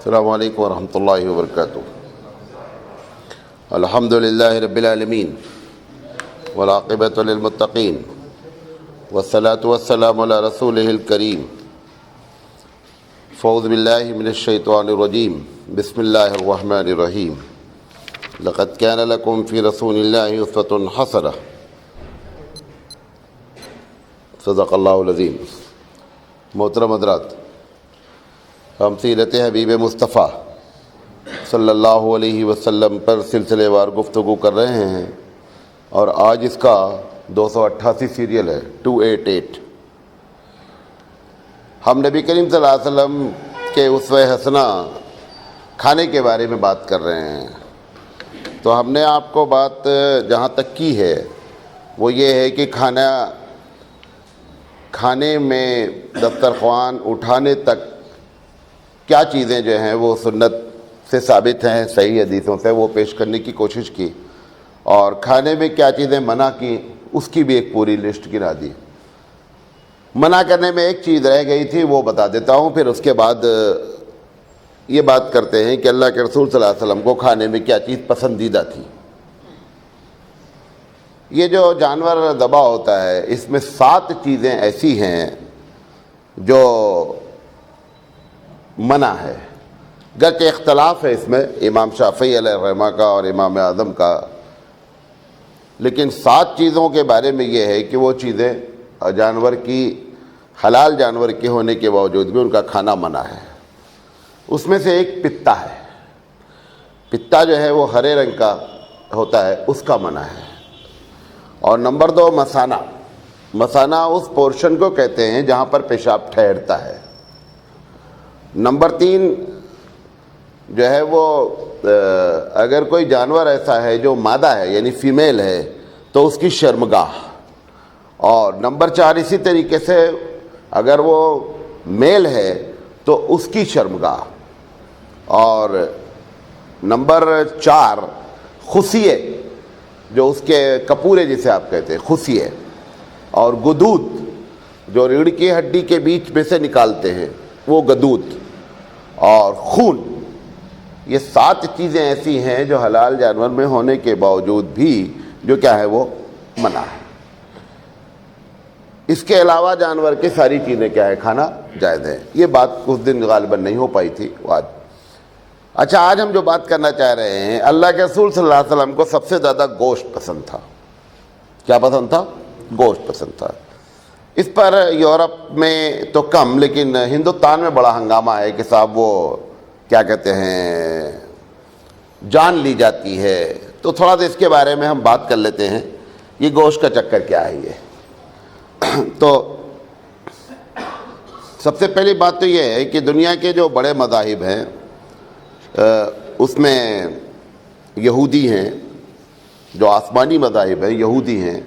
السلام علیکم ورحمۃ اللہ وبرکاتہ۔ الحمد للہ رب العالمین والعاقبۃ للمتقین والصلاۃ والسلام علی رسولہ الکریم۔ فاعوذ باللہ من الشیطان الرجیم، بسم اللہ الرحمن الرحیم۔ لقد کان لکم فی رسول اللہ اسوۃ حسنہ، صدق اللہ العظیم۔ محترم حضرات، ہم سیرت حبیب مصطفیٰ صلی اللہ علیہ وسلم پر سلسلے وار گفتگو کر رہے ہیں، اور آج اس کا 288 سیریل ہے، 288۔ ہم نبی کریم صلی اللہ علیہ وسلم کے اسوہ حسنہ کھانے کے بارے میں بات کر رہے ہیں۔ تو ہم نے آپ کو بات جہاں تک کی ہے وہ یہ ہے کہ کھانے میں دسترخوان اٹھانے تک کیا چیزیں جو ہیں وہ سنت سے ثابت ہیں، صحیح حدیثوں سے وہ پیش کرنے کی کوشش کی، اور کھانے میں کیا چیزیں منع کی اس کی بھی ایک پوری لسٹ گرا دی۔ منع کرنے میں ایک چیز رہ گئی تھی، وہ بتا دیتا ہوں، پھر اس کے بعد یہ بات کرتے ہیں کہ اللہ کے رسول صلی اللہ علیہ وسلم کو کھانے میں کیا چیز پسندیدہ تھی۔ یہ جو جانور ذبح ہوتا ہے اس میں 7 چیزیں ایسی ہیں جو منع ہے، گرچہ اختلاف ہے اس میں امام شافعی علیہ الرحمہ کا اور امام اعظم کا، لیکن 7 چیزوں کے بارے میں یہ ہے کہ وہ چیزیں جانور کی حلال جانور کے ہونے کے باوجود بھی ان کا کھانا منع ہے۔ اس میں سے ایک پتا ہے، پتا جو ہے وہ ہرے رنگ کا ہوتا ہے، اس کا منع ہے۔ اور نمبر 2 مثانہ۔ مثانہ اس پورشن کو کہتے ہیں جہاں پر پیشاب ٹھہرتا ہے۔ نمبر 3 جو ہے وہ اگر کوئی جانور ایسا ہے جو مادہ ہے یعنی فیمیل ہے تو اس کی شرمگاہ، اور نمبر 4 اسی طریقے سے اگر وہ میل ہے تو اس کی شرمگاہ، اور نمبر 4 خصیے، جو اس کے کپورے جسے آپ کہتے ہیں خصیے، اور گدود جو ریڑھ کی ہڈی کے بیچ میں سے نکالتے ہیں وہ گدود، اور خون۔ یہ 7 چیزیں ایسی ہیں جو حلال جانور میں ہونے کے باوجود بھی جو کیا ہے وہ منع ہے۔ اس کے علاوہ جانور کی ساری چیزیں کیا ہے کھانا جائز ہے۔ یہ بات اس دن غالباً نہیں ہو پائی تھی آج۔ اچھا، آج ہم جو بات کرنا چاہ رہے ہیں، اللہ کے رسول صلی اللہ علیہ وسلم کو سب سے زیادہ گوشت پسند تھا۔ کیا پسند تھا؟ گوشت پسند تھا۔ اس پر یورپ میں تو کم، لیکن ہندوستان میں بڑا ہنگامہ ہے کہ صاحب وہ کیا کہتے ہیں جان لی جاتی ہے۔ تو تھوڑا سا اس کے بارے میں ہم بات کر لیتے ہیں، یہ گوشت کا چکر کیا ہے یہ۔ تو سب سے پہلی بات تو یہ ہے کہ دنیا کے جو بڑے مذاہب ہیں اس میں یہودی ہیں، جو آسمانی مذاہب ہیں، یہودی ہیں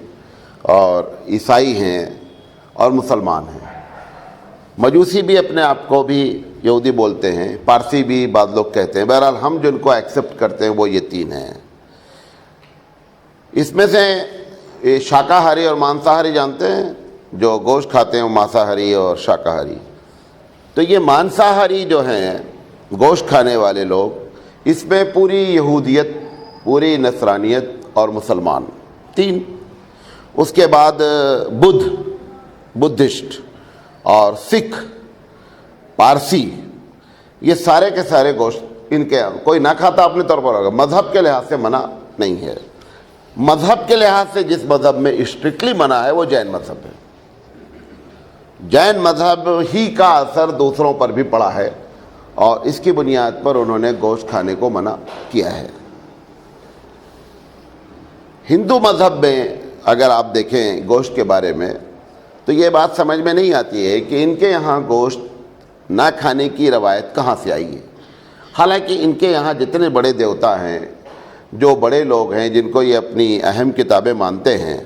اور عیسائی ہیں اور مسلمان ہیں۔ مجوسی بھی اپنے آپ کو بھی یہودی بولتے ہیں، پارسی بھی بعض لوگ کہتے ہیں۔ بہرحال ہم جن کو ایکسیپٹ کرتے ہیں وہ یہ 3 ہیں۔ اس میں سے شاکاہاری اور مانساہاری جانتے ہیں، جو گوشت کھاتے ہیں وہ مانساہاری اور شاکاہاری۔ تو یہ مانساہاری جو ہیں گوشت کھانے والے لوگ، اس میں پوری یہودیت، پوری نصرانیت اور مسلمان 3۔ اس کے بعد بدھسٹ اور سکھ، پارسی، یہ سارے کے سارے گوشت ان کے کوئی نہ کھاتا اپنے طور پر ہوگا۔ مذہب کے لحاظ سے منع نہیں ہے۔ مذہب کے لحاظ سے جس مذہب میں اسٹرکٹلی منع ہے وہ جین مذہب ہے۔ جین مذہب ہی کا اثر دوسروں پر بھی پڑا ہے، اور اس کی بنیاد پر انہوں نے گوشت کھانے کو منع کیا ہے۔ ہندو مذہب میں اگر آپ دیکھیں گوشت کے بارے میں تو یہ بات سمجھ میں نہیں آتی ہے کہ ان کے یہاں گوشت نہ کھانے کی روایت کہاں سے آئی ہے۔ حالانکہ ان کے یہاں جتنے بڑے دیوتا ہیں، جو بڑے لوگ ہیں جن کو یہ اپنی اہم کتابیں مانتے ہیں،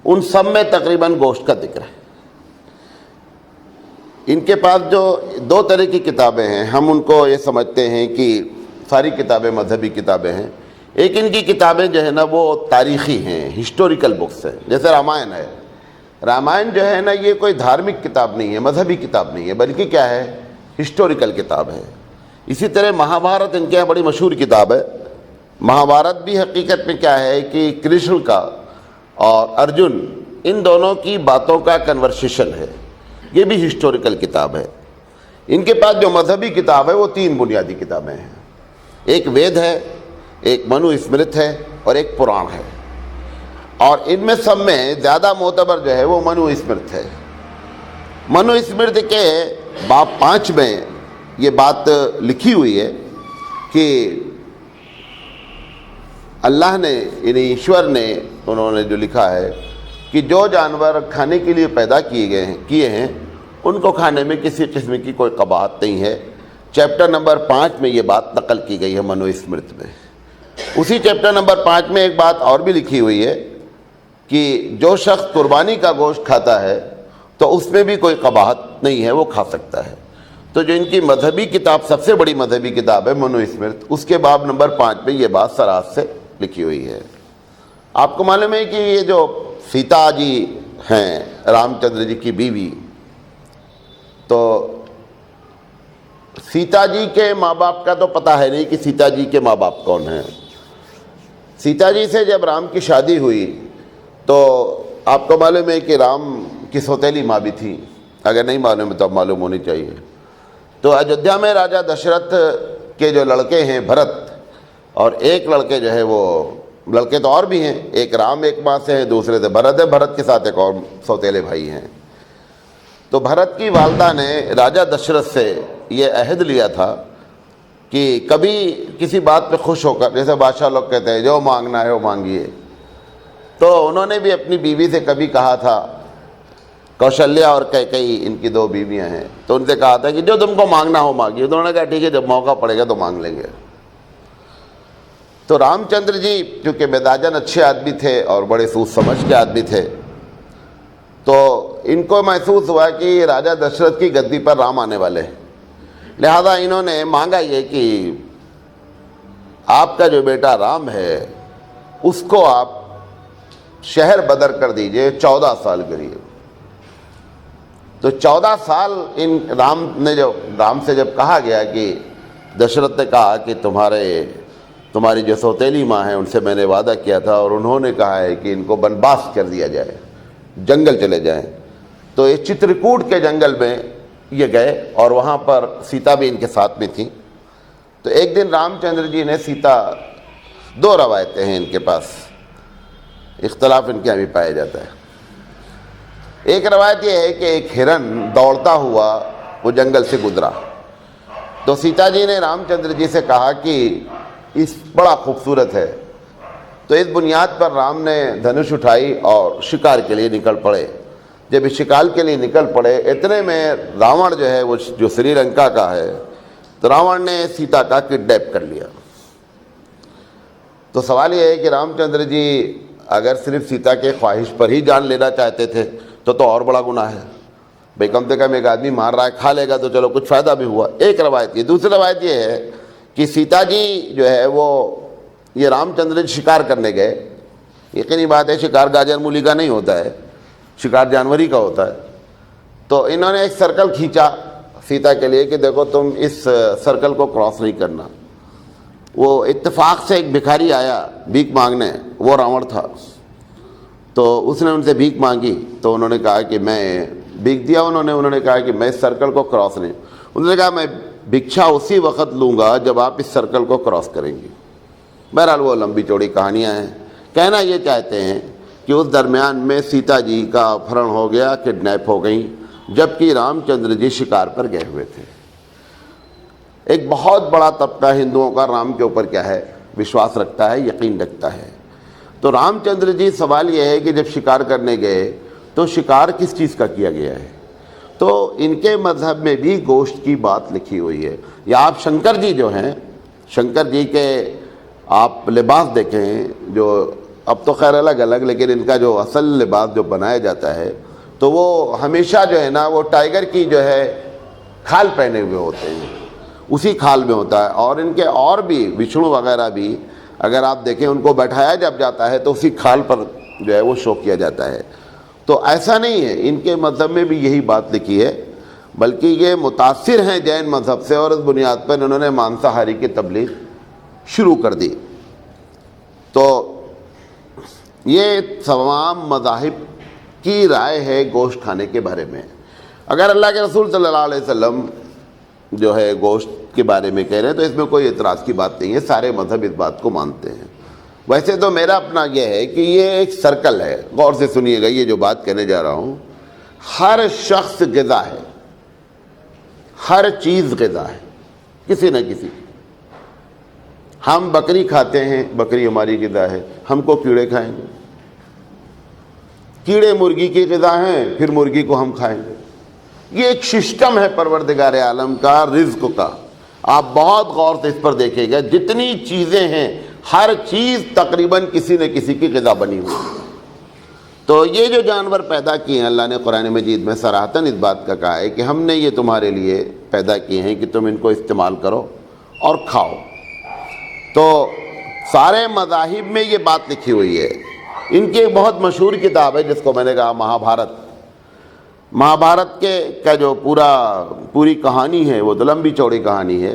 ان سب میں تقریباً گوشت کا ذکر ہے۔ ان کے پاس جو 2 طرح کی کتابیں ہیں، ہم ان کو یہ سمجھتے ہیں کہ ساری کتابیں مذہبی کتابیں ہیں۔ ایک ان کی کتابیں جو ہے نا وہ تاریخی ہیں، ہسٹوریکل بکس ہیں، جیسے رامائن ہے۔ رامائن جو ہے نا یہ کوئی دھارمک کتاب نہیں ہے، مذہبی کتاب نہیں ہے، بلکہ کیا ہے، ہسٹوریکل کتاب ہے۔ اسی طرح مہابھارت ان کے یہاں بڑی مشہور کتاب ہے۔ مہابھارت بھی حقیقت میں کیا ہے کہ کرشن کا اور ارجن ان دونوں کی باتوں کا کنورسیشن ہے، یہ بھی ہسٹوریکل کتاب ہے۔ ان کے پاس جو مذہبی کتاب ہے وہ 3 بنیادی کتابیں ہیں، ایک وید ہے، ایک منو اسمرت ہے اور ایک پران ہے، اور ان میں سب میں زیادہ معتبر جو ہے وہ منو اسمرت ہے۔ منو اسمرت کے باب 5 میں یہ بات لکھی ہوئی ہے کہ اللہ نے یعنی ایشور نے انہوں نے جو لکھا ہے کہ جو جانور کھانے کے لیے پیدا کیے ہیں ان کو کھانے میں کسی قسم کی کوئی قباحت نہیں ہے۔ چیپٹر نمبر 5 میں یہ بات نقل کی گئی ہے منو اسمرت میں۔ اسی چیپٹر نمبر 5 میں ایک بات اور بھی لکھی ہوئی ہے کہ جو شخص قربانی کا گوشت کھاتا ہے تو اس میں بھی کوئی قباحت نہیں ہے، وہ کھا سکتا ہے۔ تو جو ان کی مذہبی کتاب سب سے بڑی مذہبی کتاب ہے منو اسمرت، اس کے باب نمبر 5 میں یہ بات صراحت سے لکھی ہوئی ہے۔ آپ کو معلوم ہے کہ یہ جو سیتا جی ہیں رام چندر جی کی بیوی، تو سیتا جی کے ماں باپ کا تو پتہ ہے نہیں کہ سیتا جی کے ماں باپ کون ہیں۔ سیتا جی سے جب رام کی شادی ہوئی تو آپ کو معلوم ہے کہ رام کی سوتیلی ماں بھی تھی، اگر نہیں معلوم ہے تو اب معلوم ہونی چاہیے۔ تو ایودھیا میں راجہ دشرتھ کے جو لڑکے ہیں بھرت، اور ایک لڑکے جو ہے وہ لڑکے تو اور بھی ہیں، ایک رام ایک ماں سے ہیں، دوسرے سے بھرت ہے، بھرت کے ساتھ ایک اور سوتیلے بھائی ہیں۔ تو بھرت کی والدہ نے راجہ دشرتھ سے یہ عہد لیا تھا کہ کبھی کسی بات پہ خوش ہو کر، جیسے بادشاہ لوگ کہتے ہیں جو مانگنا ہے وہ مانگیے، تو انہوں نے بھی اپنی بیوی سے کبھی کہا تھا، کوشلیا اور کیکئی ان کی 2 بیویاں ہیں، تو ان سے کہا تھا کہ جو تم کو مانگنا ہو مانگیے۔ انہوں نے کہا ٹھیک ہے، جب موقع پڑے گا تو مانگ لیں گے۔ تو رام چندر جی چونکہ مزاجاً اچھے آدمی تھے اور بڑے سوچ سمجھ کے آدمی تھے، تو ان کو محسوس ہوا کہ راجہ دشرتھ کی گدی پر رام آنے والے ہیں، لہذا انہوں نے مانگا یہ کہ آپ کا جو بیٹا رام ہے اس کو آپ شہر بدر کر دیجئے 14 سال کے لیے۔ تو 14 سال ان رام سے جب کہا گیا کہ دشرتھ نے کہا کہ تمہاری جو سوتیلی ماں ہیں ان سے میں نے وعدہ کیا تھا، اور انہوں نے کہا ہے کہ ان کو بنواس کر دیا جائے، جنگل چلے جائیں، تو یہ چترکوٹ کے جنگل میں یہ گئے، اور وہاں پر سیتا بھی ان کے ساتھ میں تھیں۔ تو ایک دن رام چندر جی نے سیتا، 2 روایتیں ہیں ان کے پاس، اختلاف ان کے یہاں بھی پایا جاتا ہے۔ ایک روایت یہ ہے کہ ایک ہرن دوڑتا ہوا وہ جنگل سے گزرا، تو سیتا جی نے رام چندر جی سے کہا کہ اس بڑا خوبصورت ہے، تو اس بنیاد پر رام نے دھنش اٹھائی اور شکار کے لیے نکل پڑے۔ جب اس شکار کے لیے نکل پڑے، اتنے میں راون جو ہے وہ جو سری لنکا کا ہے، تو راون نے سیتا کا کڈنیپ کر لیا۔ تو سوال یہ ہے کہ رام چندر جی اگر صرف سیتا کے خواہش پر ہی جان لینا چاہتے تھے تو اور بڑا گناہ ہے بھئی، کم سے کم ایک آدمی مار رہا ہے، کھا لے گا تو چلو کچھ فائدہ بھی ہوا۔ ایک روایت یہ۔ دوسری روایت یہ ہے کہ سیتا جی جو ہے وہ یہ رام چندر جی شکار کرنے گئے، یقینی بات ہے شکار گاجر مولی کا نہیں ہوتا ہے، شکار جانوری کا ہوتا ہے۔ تو انہوں نے ایک سرکل کھینچا سیتا کے لیے کہ دیکھو تم اس سرکل کو کراس نہیں کرنا۔ وہ اتفاق سے ایک بھکاری آیا بھیک مانگنے، وہ راون تھا، تو اس نے ان سے بھیک مانگی، تو انہوں نے کہا کہ میں بھیک دیا، انہوں نے کہا کہ میں اس سرکل کو کراس نہیں، انہوں نے کہا میں بھکشا اسی وقت لوں گا جب آپ اس سرکل کو کراس کریں گے۔ بہرحال وہ لمبی چوڑی کہانیاں ہیں۔ کہنا یہ چاہتے ہیں کہ اس درمیان میں سیتا جی کا اپہرن ہو گیا، کڈنیپ ہو گئیں، جبکہ رام چندر جی شکار پر گئے ہوئے تھے۔ ایک بہت بڑا طبقہ ہندوؤں کا رام کے اوپر کیا ہے، وشواس رکھتا ہے، یقین رکھتا ہے۔ تو رام چندر جی، سوال یہ ہے کہ جب شکار کرنے گئے تو شکار کس چیز کا کیا گیا ہے؟ تو ان کے مذہب میں بھی گوشت کی بات لکھی ہوئی ہے۔ یا آپ شنکر جی جو ہیں، شنکر جی کے آپ لباس دیکھیں، جو اب تو خیر الگ الگ، لیکن ان کا جو اصل لباس جو بنایا جاتا ہے تو وہ ہمیشہ جو ہے نا وہ ٹائیگر کی جو ہے کھال پہنے ہوئے ہوتے ہیں، اسی کھال میں ہوتا ہے۔ اور ان کے اور بھی وشنو وغیرہ بھی اگر آپ دیکھیں ان کو بیٹھایا جب جاتا ہے تو اسی کھال پر جو ہے وہ شو کیا جاتا ہے۔ تو ایسا نہیں ہے، ان کے مذہب میں بھی یہی بات لکھی ہے۔ بلکہ یہ متاثر ہیں جین مذہب سے، اور اس بنیاد پر انہوں نے مانساہاری کی تبلیغ شروع کر دی۔ تو یہ تمام مذاہب کی رائے ہے گوشت کھانے کے بارے میں۔ اگر اللہ کے رسول صلی اللہ علیہ وسلم جو ہے گوشت کے بارے میں کہہ رہے ہیں تو اس میں کوئی اعتراض کی بات نہیں ہے، سارے مذہب اس بات کو مانتے ہیں۔ ویسے تو میرا اپنا یہ ہے کہ یہ ایک سرکل ہے، غور سے سنیے گا، یہ جو بات کہنے جا رہا ہوں، ہر شخص غذا ہے، ہر چیز غذا ہے کسی نہ کسی۔ ہم بکری کھاتے ہیں، بکری ہماری غذا ہے، ہم کو کیڑے کھائیں گے، کیڑے مرغی کی غذا ہیں، پھر مرغی کو ہم کھائیں گے۔ یہ ایک سسٹم ہے پروردگار عالم کا، رزق کا۔ آپ بہت غور سے اس پر دیکھیں گا، جتنی چیزیں ہیں ہر چیز تقریباً کسی نہ کسی کی غذا بنی ہوئی ہے۔ تو یہ جو جانور پیدا کیے ہیں، اللہ نے قرآن مجید میں صراحتاً اس بات کا کہا ہے کہ ہم نے یہ تمہارے لیے پیدا کیے ہیں کہ تم ان کو استعمال کرو اور کھاؤ۔ تو سارے مذاہب میں یہ بات لکھی ہوئی ہے۔ ان کی ایک بہت مشہور کتاب ہے جس کو میں نے کہا مہابھارت کا جو پوری کہانی ہے، وہ تو لمبی چوڑی کہانی ہے۔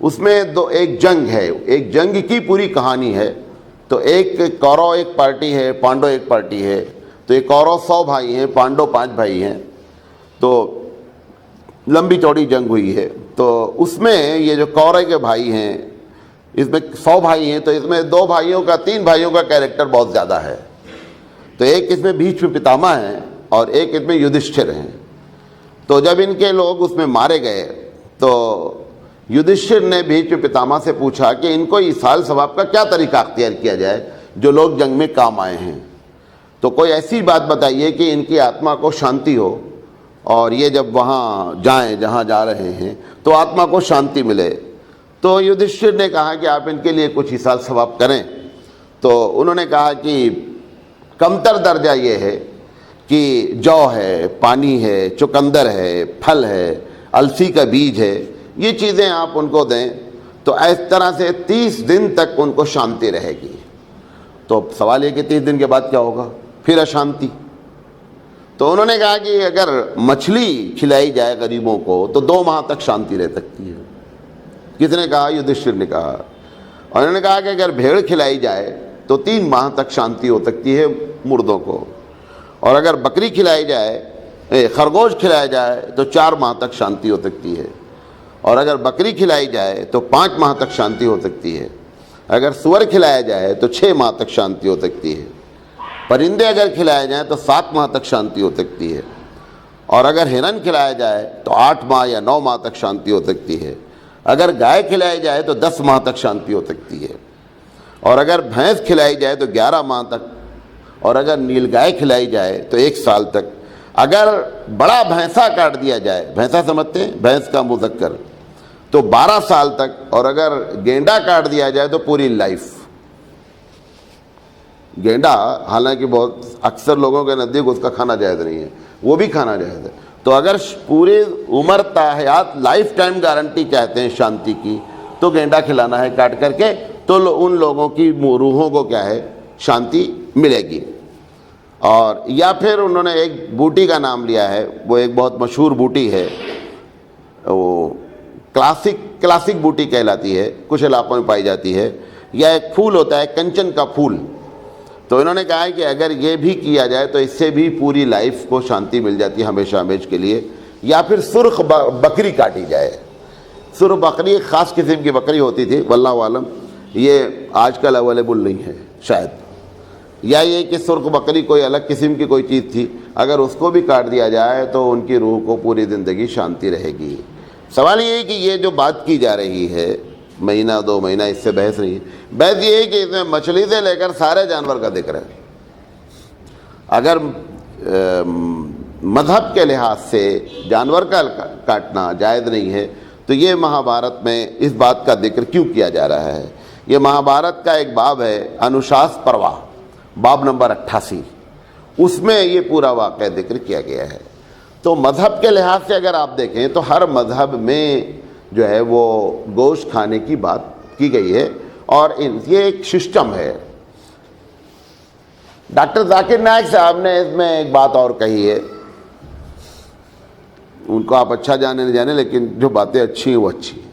اس میں ایک جنگ ہے، ایک جنگ کی پوری کہانی ہے۔ تو ایک کورو ایک پارٹی ہے، پانڈو ایک پارٹی ہے۔ تو یہ کورو 100 بھائی ہیں، پانڈو 5 بھائی ہیں۔ تو لمبی چوڑی جنگ ہوئی ہے۔ تو اس میں یہ جو کورو کے بھائی ہیں، اس میں 100 بھائی ہیں، تو اس میں 3 بھائیوں کا کیریکٹر بہت زیادہ ہے۔ تو ایک اس میں بیچ میں پتاما ہے اور ایک اس میں یدھشٹھر ہیں۔ تو جب ان کے لوگ اس میں مارے گئے تو یدھشٹھر نے بھیش پتاما سے پوچھا کہ ان کو ایصال ثواب کا کیا طریقہ اختیار کیا جائے جو لوگ جنگ میں کام آئے ہیں، تو کوئی ایسی بات بتائیے کہ ان کی آتما کو شانتی ہو، اور یہ جب وہاں جائیں جہاں جا رہے ہیں تو آتما کو شانتی ملے۔ تو یدھشٹھر نے کہا کہ آپ ان کے لیے کچھ ایصال ثواب کریں۔ تو انہوں نے کہا کہ کمتر درجہ یہ ہے کہ جو ہے، پانی ہے، چقندر ہے، پھل ہے، السی کا بیج ہے، یہ چیزیں آپ ان کو دیں تو اس طرح سے 30 دن تک ان کو شانتی رہے گی۔ تو سوال یہ کہ 30 دن کے بعد کیا ہوگا؟ پھر اشانتی۔ تو انہوں نے کہا کہ اگر مچھلی کھلائی جائے غریبوں کو تو 2 ماہ تک شانتی رہ سکتی ہے۔ کس نے کہا؟ یدھشٹھر نے کہا۔ اور انہوں نے کہا کہ اگر بھیڑ کھلائی جائے تو 3 ماہ تک شانتی ہو سکتی ہے مردوں کو، اور اگر بکری کھلائی جائے، خرگوش کھلایا جائے تو 4 ماہ تک شانتی ہو سکتی ہے، اور اگر بکری کھلائی جائے تو 5 ماہ تک شانتی ہو سکتی ہے، اگر سور کھلایا جائے تو 6 ماہ تک شانتی ہو سکتی ہے، پرندے اگر کھلائے جائیں تو 7 ماہ تک شانتی ہو سکتی ہے، اور اگر ہرن کھلایا جائے تو 8 ماہ یا 9 ماہ تک شانتی ہو سکتی ہے، اگر گائے کھلائی جائے تو 10 ماہ تک شانتی ہو سکتی ہے، اور اگر بھینس کھلائی جائے تو 11 ماہ تک، اور اگر نیل گائے کھلائی جائے تو 1 سال تک، اگر بڑا بھینسا کاٹ دیا جائے، بھینسا سمجھتے ہیں، بھینس کا مذکر، تو 12 سال تک، اور اگر گینڈا کاٹ دیا جائے تو پوری لائف۔ گینڈا حالانکہ بہت اکثر لوگوں کے نزدیک اس کا کھانا جائز نہیں ہے، وہ بھی کھانا جائز ہے۔ تو اگر پوری عمر تا حیات لائف ٹائم گارنٹی چاہتے ہیں شانتی کی تو گینڈا کھلانا ہے کاٹ کر کے، تو ان لوگوں کی روحوں کو کیا ہے؟ شانتی ملے گی۔ اور یا پھر انہوں نے ایک بوٹی کا نام لیا ہے، وہ ایک بہت مشہور بوٹی ہے، وہ کلاسک بوٹی کہلاتی ہے، کچھ علاقوں میں پائی جاتی ہے، یا ایک پھول ہوتا ہے کنچن کا پھول۔ تو انہوں نے کہا ہے کہ اگر یہ بھی کیا جائے تو اس سے بھی پوری لائف کو شانتی مل جاتی ہے ہمیشہ ہمیش کے لیے۔ یا پھر سرخ بکری کاٹی جائے۔ سرخ بکری ایک خاص قسم کی بکری ہوتی تھی، واللہ عالم یہ آج کل اویلیبل نہیں ہے شاید، یا یہ کہ سرخ بکری کوئی الگ قسم کی کوئی چیز تھی، اگر اس کو بھی کاٹ دیا جائے تو ان کی روح کو پوری زندگی شانتی رہے گی۔ سوال یہ ہے کہ یہ جو بات کی جا رہی ہے، مہینہ 2 مہینہ، اس سے بحث نہیں ہے۔ بحث یہ ہے کہ اس میں مچھلی سے لے کر سارے جانور کا ذکر ہے۔ اگر مذہب کے لحاظ سے جانور کا کاٹنا جائز نہیں ہے تو یہ مہابھارت میں اس بات کا ذکر کیوں کیا جا رہا ہے؟ یہ مہابھارت کا ایک باب ہے انوشاس پروا، باب نمبر 88، اس میں یہ پورا واقعہ ذکر کیا گیا ہے۔ تو مذہب کے لحاظ سے اگر آپ دیکھیں تو ہر مذہب میں جو ہے وہ گوشت کھانے کی بات کی گئی ہے، اور یہ ایک سسٹم ہے۔ ڈاکٹر ذاکر نائک صاحب نے اس میں ایک بات اور کہی ہے، ان کو آپ اچھا جانے نہ جانے، لیکن جو باتیں اچھی ہیں وہ اچھی ہیں۔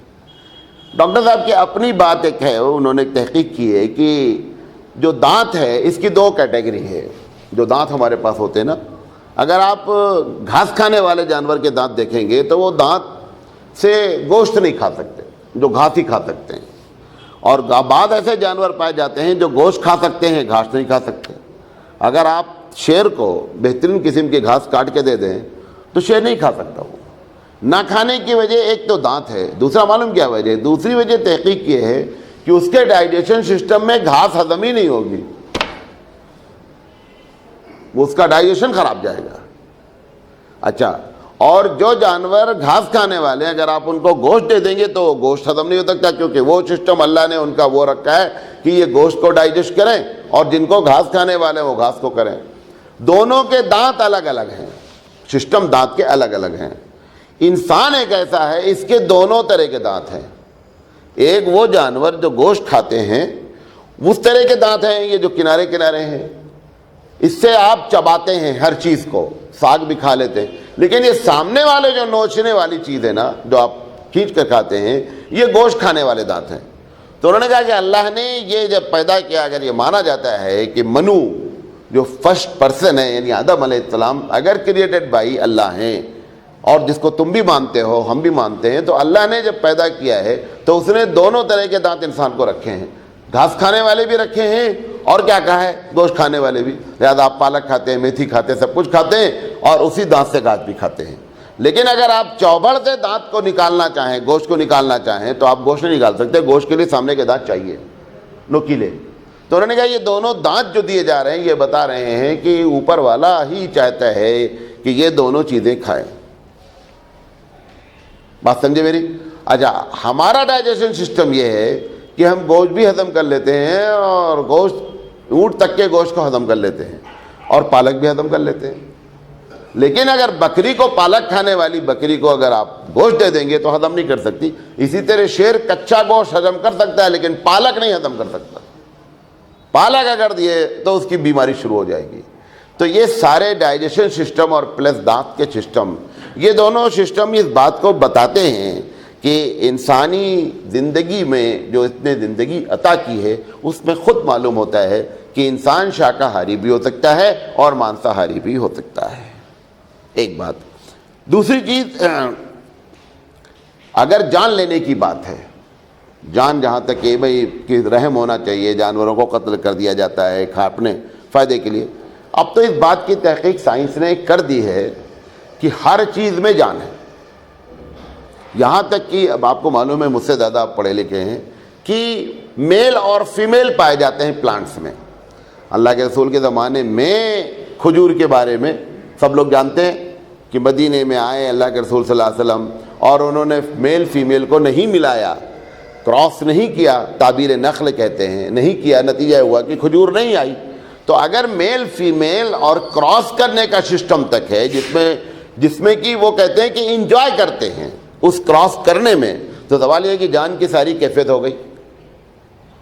ڈاکٹر صاحب کی اپنی بات ایک ہے، انہوں نے ایک تحقیق کی ہے کہ جو دانت ہے اس کی دو کیٹیگری ہے۔ جو دانت ہمارے پاس ہوتے ہیں نا، اگر آپ گھاس کھانے والے جانور کے دانت دیکھیں گے تو وہ دانت سے گوشت نہیں کھا سکتے، جو گھاس ہی کھا سکتے ہیں، اور بعض ایسے جانور پائے جاتے ہیں جو گوشت کھا سکتے ہیں، گھاس نہیں کھا سکتے۔ اگر آپ شیر کو بہترین قسم کی گھاس کاٹ کے دے دیں تو شیر نہیں کھا سکتا۔ وہ نہ کھانے کی وجہ ایک تو دانت ہے، دوسرا معلوم کیا وجہ ہے؟ دوسری وجہ تحقیق یہ ہے کہ اس کے ڈائجیشن سسٹم میں گھاس ہضم ہی نہیں ہوگی، اس کا ڈائجیشن خراب جائے گا۔ اچھا، اور جو جانور گھاس کھانے والے ہیں اگر آپ ان کو گوشت دے دیں گے تو وہ گوشت ہضم نہیں ہو سکتا، کیونکہ وہ سسٹم اللہ نے ان کا وہ رکھا ہے کہ یہ گوشت کو ڈائجسٹ کریں، اور جن کو گھاس کھانے والے وہ گھاس کو کریں۔ دونوں کے دانت الگ الگ ہیں، سسٹم دانت کے الگ الگ ہیں۔ انسان ایک ایسا ہے، اس کے دونوں طرح کے دانت ہیں۔ ایک وہ جانور جو گوشت کھاتے ہیں اس طرح کے دانت ہیں، یہ جو کنارے کنارے ہیں، اس سے آپ چباتے ہیں ہر چیز کو، ساگ بھی کھا لیتے ہیں، لیکن یہ سامنے والے جو نوچنے والی چیز ہے نا، جو آپ کھینچ کر کھاتے ہیں، یہ گوشت کھانے والے دانت ہیں۔ تو انہوں نے کہا کہ اللہ نے یہ جب پیدا کیا، اگر یہ مانا جاتا ہے کہ منو جو فرسٹ پرسن ہے یعنی آدم علیہ السلام اگر کریٹڈ بائی اللہ ہیں، اور جس کو تم بھی مانتے ہو ہم بھی مانتے ہیں، تو اللہ نے جب پیدا کیا ہے تو اس نے دونوں طرح کے دانت انسان کو رکھے ہیں، گھاس کھانے والے بھی رکھے ہیں اور کیا کہا ہے، گوشت کھانے والے بھی۔ لہٰذا آپ پالک کھاتے ہیں، میتھی کھاتے ہیں، سب کچھ کھاتے ہیں، اور اسی دانت سے گھاس بھی کھاتے ہیں۔ لیکن اگر آپ چوبڑ سے دانت کو نکالنا چاہیں، گوشت کو نکالنا چاہیں، تو آپ گوشت نہیں نکال سکتے، گوشت کے لیے سامنے کے دانت چاہیے، نوکیلے۔ تو انہوں نے کہا یہ دونوں دانت جو دیے جا رہے ہیں یہ بتا رہے ہیں کہ اوپر والا ہی چاہتا ہے کہ یہ دونوں چیزیں کھائیں۔ بات سمجھے میری؟ اچھا، ہمارا ڈائجیشن سسٹم یہ ہے کہ ہم گوشت بھی ہضم کر لیتے ہیں، اور گوشت اونٹ تک کے گوشت کو ہضم کر لیتے ہیں، اور پالک بھی ہضم کر لیتے ہیں۔ لیکن اگر بکری کو، پالک کھانے والی بکری کو اگر آپ گوشت دے دیں گے تو ہضم نہیں کر سکتی۔ اسی طرح شیر کچا گوشت ہضم کر سکتا ہے لیکن پالک نہیں ہضم کر سکتا۔ پالک اگر دیے تو اس کی بیماری شروع ہو جائے گی۔ تو یہ سارے ڈائجیشن سسٹم اور پلس دانت کے سسٹم، یہ دونوں سسٹم اس بات کو بتاتے ہیں کہ انسانی زندگی میں جو اس نے زندگی عطا کی ہے اس میں خود معلوم ہوتا ہے کہ انسان شاکاہاری بھی ہو سکتا ہے اور مانساہاری بھی ہو سکتا ہے۔ ایک بات۔ دوسری چیز، اگر جان لینے کی بات ہے، جان جہاں تک کہ بھائی کہ رحم ہونا چاہیے، جانوروں کو قتل کر دیا جاتا ہے اپنے فائدے کے لیے، اب تو اس بات کی تحقیق سائنس نے کر دی ہے کہ ہر چیز میں جان ہے۔ یہاں تک کہ اب آپ کو معلوم ہے، مجھ سے زیادہ آپ پڑھے لکھے ہیں، کہ میل اور فیمیل پائے جاتے ہیں پلانٹس میں۔ اللہ کے رسول کے زمانے میں کھجور کے بارے میں سب لوگ جانتے ہیں کہ مدینے میں آئے اللہ کے رسول صلی اللہ علیہ وسلم، اور انہوں نے میل فیمیل کو نہیں ملایا، کراس نہیں کیا، تعبیر نخل کہتے ہیں، نہیں کیا، نتیجہ ہوا کہ کھجور نہیں آئی۔ تو اگر میل فیمیل اور کراس کرنے کا سسٹم تک ہے جس میں کہ وہ کہتے ہیں کہ انجوائے کرتے ہیں اس کراس کرنے میں، تو سوال یہ ہے کہ جان کی ساری کیفیت ہو گئی۔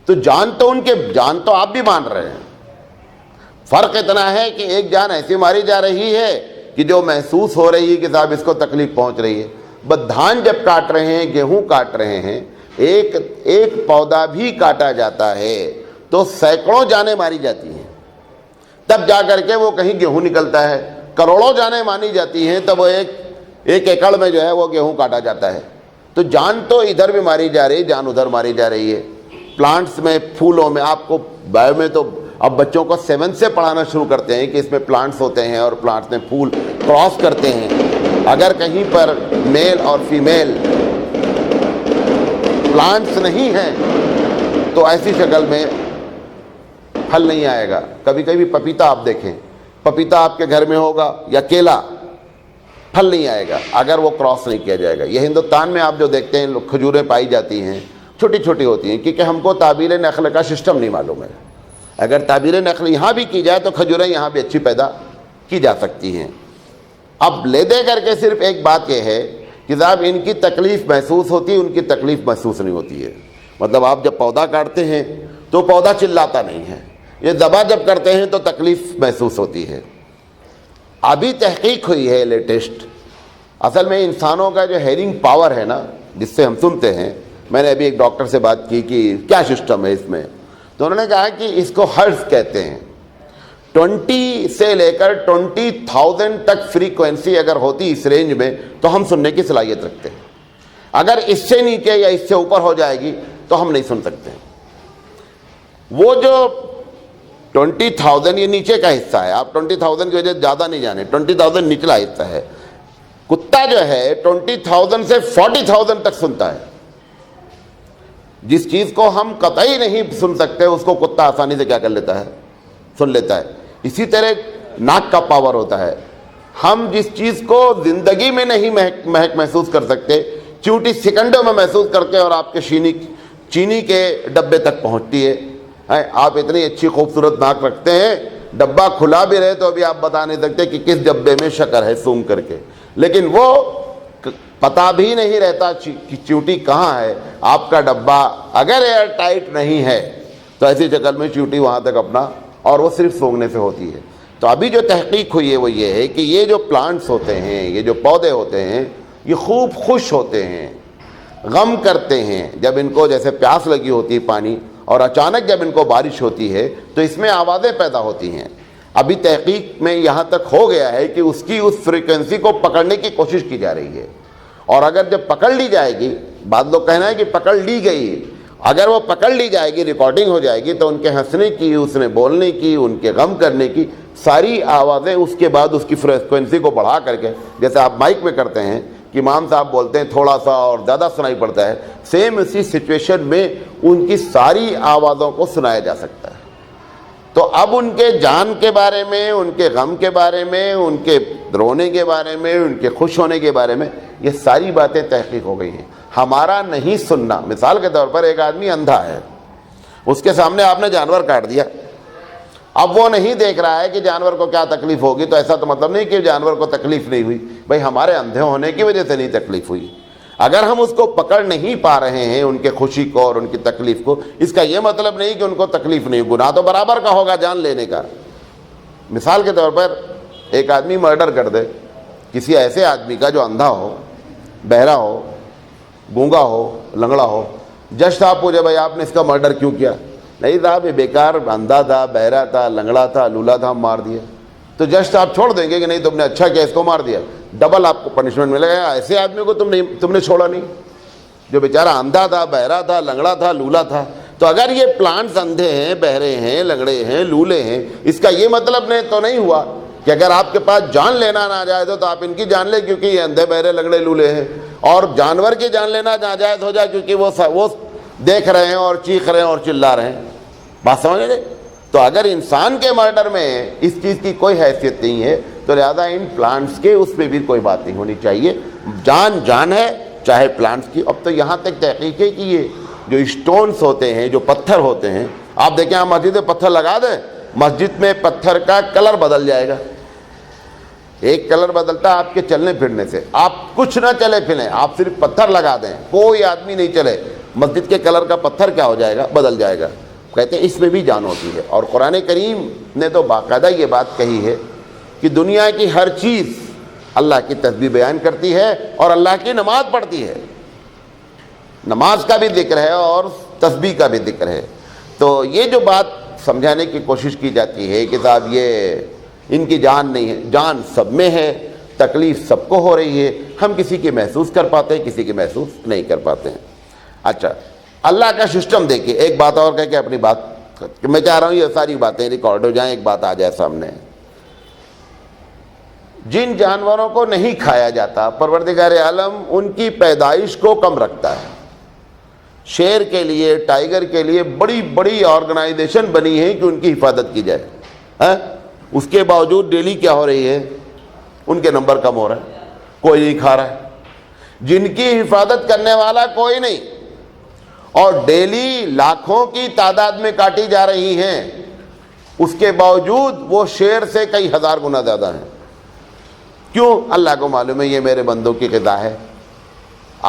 تو جان تو آپ بھی مان رہے ہیں، فرق اتنا ہے کہ ایک جان ایسی ماری جا رہی ہے کہ جو محسوس ہو رہی ہے کہ صاحب اس کو تکلیف پہنچ رہی ہے۔ بس دھان جب کاٹ رہے ہیں، گیہوں کاٹ رہے ہیں، ایک پودا بھی کاٹا جاتا ہے تو سینکڑوں جانیں ماری جاتی ہیں، تب جا کر کے وہ کہیں گیہوں نکلتا ہے۔ کروڑوں جانیں مانی جاتی ہیں تب وہ ایک ایکڑ میں جو ہے وہ گیہوں کاٹا جاتا ہے۔ تو جان تو ادھر بھی ماری جا رہی، جان ادھر ماری جا رہی ہے۔ پلانٹس میں، پھولوں میں، آپ کو بایو میں تو اب بچوں کو 7 سے پڑھانا شروع کرتے ہیں کہ اس میں پلانٹس ہوتے ہیں اور پلانٹس میں پھول کراس کرتے ہیں۔ اگر کہیں پر میل اور فیمیل پلانٹس نہیں ہیں تو ایسی شکل میں پھل نہیں آئے گا۔ کبھی کبھی پپیتا آپ دیکھیں، پپیتا آپ کے گھر میں ہوگا یا کیلا، پھل نہیں آئے گا اگر وہ کراس نہیں کیا جائے گا۔ یہ ہندوستان میں آپ جو دیکھتے ہیں کھجوریں پائی جاتی ہیں، چھوٹی چھوٹی ہوتی ہیں، کیونکہ ہم کو تعبیر نخل کا سسٹم نہیں معلوم ہے۔ اگر تعبیر نخل یہاں بھی کی جائے تو کھجوریں یہاں بھی اچھی پیدا کی جا سکتی ہیں۔ اب لے دے کر کے صرف ایک بات یہ ہے کہ صاحب ان کی تکلیف محسوس ہوتی ہے، ان کی تکلیف محسوس نہیں ہوتی ہے۔ مطلب آپ جب پودا کاٹتے ہیں تو پودا چلاتا نہیں ہے، یہ ذبح جب کرتے ہیں تو تکلیف محسوس ہوتی ہے۔ ابھی تحقیق ہوئی ہے لیٹسٹ اصل میں انسانوں کا جو ہیئرنگ پاور ہے نا، جس سے ہم سنتے ہیں، میں نے ابھی ایک ڈاکٹر سے بات کی کہ کیا سسٹم ہے اس میں، تو انہوں نے کہا کہ اس کو ہرٹز کہتے ہیں. 20 سے لے کر 20,000 تک فریکوینسی اگر ہوتی اس رینج میں تو ہم سننے کی صلاحیت رکھتے ہیں. اگر اس سے نیچے یا اس سے اوپر ہو جائے گی تو ہم نہیں سن سکتے. وہ جو 20,000 یہ نیچے کا حصہ ہے، آپ 20,000 کی وجہ سے زیادہ نہیں جانے، 20,000 نچلا حصہ ہے. کتا جو ہے 20,000 سے 40,000 تک سنتا ہے. جس چیز کو ہم قطعی نہیں سن سکتے اس کو کتا آسانی سے کیا کر لیتا ہے، سن لیتا ہے. اسی طرح ناک کا پاور ہوتا ہے. ہم جس چیز کو زندگی میں نہیں مہک محسوس کر سکتے، چونٹی سیکنڈوں میں محسوس کرتے اور آپ کے چینی کے ڈبے تک پہنچتی ہے. آپ اتنی اچھی خوبصورت ناک رکھتے ہیں، ڈبہ کھلا بھی رہے تو ابھی آپ بتا نہیں سکتے کہ کس ڈبے میں شکر ہے سونگ کر کے، لیکن وہ پتہ بھی نہیں رہتا کہ چیوٹی کہاں ہے. آپ کا ڈبہ اگر ایئر ٹائٹ نہیں ہے تو ایسی شکل میں چیوٹی وہاں تک اپنا، اور وہ صرف سونگنے سے ہوتی ہے. تو ابھی جو تحقیق ہوئی ہے وہ یہ ہے کہ یہ جو پلانٹس ہوتے ہیں، یہ جو پودے ہوتے ہیں، یہ خوب خوش ہوتے ہیں، غم کرتے ہیں. جب ان کو جیسے پیاس لگی ہوتی ہے پانی، اور اچانک جب ان کو بارش ہوتی ہے تو اس میں آوازیں پیدا ہوتی ہیں. ابھی تحقیق میں یہاں تک ہو گیا ہے کہ اس فریکوینسی کو پکڑنے کی کوشش کی جا رہی ہے. اور اگر جب پکڑ لی جائے گی، بعض لوگ کہنا ہے کہ پکڑ لی گئی، اگر وہ پکڑ لی جائے گی، ریکارڈنگ ہو جائے گی، تو ان کے ہنسنے کی، اس نے بولنے کی، ان کے غم کرنے کی ساری آوازیں اس کے بعد اس کی فریکوینسی کو بڑھا کر کے، جیسے آپ مائک میں کرتے ہیں کہ امام صاحب بولتے ہیں تھوڑا سا اور زیادہ سنائی پڑتا ہے، سیم اسی سچویشن میں ان کی ساری آوازوں کو سنایا جا سکتا ہے. تو اب ان کے جان کے بارے میں، ان کے غم کے بارے میں، ان کے رونے کے بارے میں، ان کے خوش ہونے کے بارے میں، یہ ساری باتیں تحقیق ہو گئی ہیں. ہمارا نہیں سننا. مثال کے طور پر ایک آدمی اندھا ہے، اس کے سامنے آپ نے جانور کاٹ دیا، اب وہ نہیں دیکھ رہا ہے کہ جانور کو کیا تکلیف ہوگی، تو ایسا تو مطلب نہیں کہ جانور کو تکلیف نہیں ہوئی. بھائی ہمارے اندھے ہونے کی وجہ سے نہیں تکلیف ہوئی. اگر ہم اس کو پکڑ نہیں پا رہے ہیں، ان کے خوشی کو اور ان کی تکلیف کو، اس کا یہ مطلب نہیں کہ ان کو تکلیف نہیں. گناہ تو برابر کا ہوگا جان لینے کا. مثال کے طور پر ایک آدمی مرڈر کر دے کسی ایسے آدمی کا جو اندھا ہو، بہرا ہو، گونگا ہو، لنگڑا ہو. جج صاحب پوچھے بھائی آپ نے اس کا مرڈر کیوں کیا؟ نہیں صاحب یہ بیکار اندھا تھا، بہرا تھا، لنگڑا تھا، لولا تھا، ہم مار دیا. تو جج صاحب چھوڑ دیں گے کہ نہیں تم نے اچھا کیا، اس کو مار دیا، ڈبل آپ کو پنشمنٹ ملے گا. ایسے آدمی کو تم نے چھوڑا نہیں جو بیچارہ اندھا تھا، بہرا تھا، لنگڑا تھا، لولا تھا. تو اگر یہ پلانٹس اندھے ہیں، بہرے ہیں، لنگڑے ہیں، لولے ہیں، اس کا یہ مطلب تو نہیں ہوا کہ اگر آپ کے پاس جان لینا ناجائز ہو تو آپ ان کی جان لیں کیونکہ یہ اندھے، بہرے، لنگڑے، لولے ہیں، اور جانور کی جان لینا ناجائز ہو جائے کیونکہ وہ دیکھ رہے ہیں اور چیخ رہے ہیں اور چلا رہے ہیں. بات سمجھ گئے؟ تو اگر انسان کے مرڈر میں اس چیز کی کوئی حیثیت نہیں ہے تو لہذا ان پلانٹس کے اس پہ بھی کوئی بات نہیں ہونی چاہیے. جان ہے چاہے پلانٹس کی. اب تو یہاں تک تحقیق ہے کہ یہ جو اسٹونز ہوتے ہیں، جو پتھر ہوتے ہیں، آپ دیکھیں آپ مسجد میں پتھر لگا دیں، مسجد میں پتھر کا کلر بدل جائے گا. ایک کلر بدلتا ہے آپ کے چلنے پھرنے سے. آپ کچھ نہ چلے پھریں، آپ صرف پتھر لگا دیں، کوئی آدمی نہیں چلے، مسجد کے کلر کا پتھر کیا ہو جائے گا؟ بدل جائے گا. کہتے ہیں اس میں بھی جان ہوتی ہے. اور قرآن کریم نے تو باقاعدہ یہ بات کہی ہے کہ دنیا کی ہر چیز اللہ کی تسبیح بیان کرتی ہے اور اللہ کی نماز پڑھتی ہے. نماز کا بھی ذکر ہے اور تسبیح کا بھی ذکر ہے. تو یہ جو بات سمجھانے کی کوشش کی جاتی ہے کہ صاحب یہ ان کی جان نہیں ہے، جان سب میں ہے، تکلیف سب کو ہو رہی ہے، ہم کسی کی محسوس کر پاتے ہیں، کسی کی محسوس نہیں کر پاتے ہیں. اچھا اللہ کا سسٹم دیکھیے. ایک بات اور کہہ کے اپنی بات، میں چاہ رہا ہوں یہ ساری باتیں ریکارڈ ہو جائیں، ایک بات آ جائے سامنے. جن جانوروں کو نہیں کھایا جاتا پروردگار عالم ان کی پیدائش کو کم رکھتا ہے. شیر کے لیے، ٹائیگر کے لیے بڑی بڑی آرگنائزیشن بنی ہے کہ ان کی حفاظت کی جائے. اس کے باوجود ڈیلی کیا ہو رہی ہے؟ ان کے نمبر کم ہو رہا ہے، کوئی نہیں کھا رہا ہے. جن کی حفاظت کرنے والا کوئی نہیں، اور ڈیلی لاکھوں کی تعداد میں کاٹی جا رہی ہیں، اس کے باوجود وہ شیر سے کئی ہزار گنا زیادہ ہیں. کیوں؟ اللہ کو معلوم ہے یہ میرے بندوں کی غذا ہے.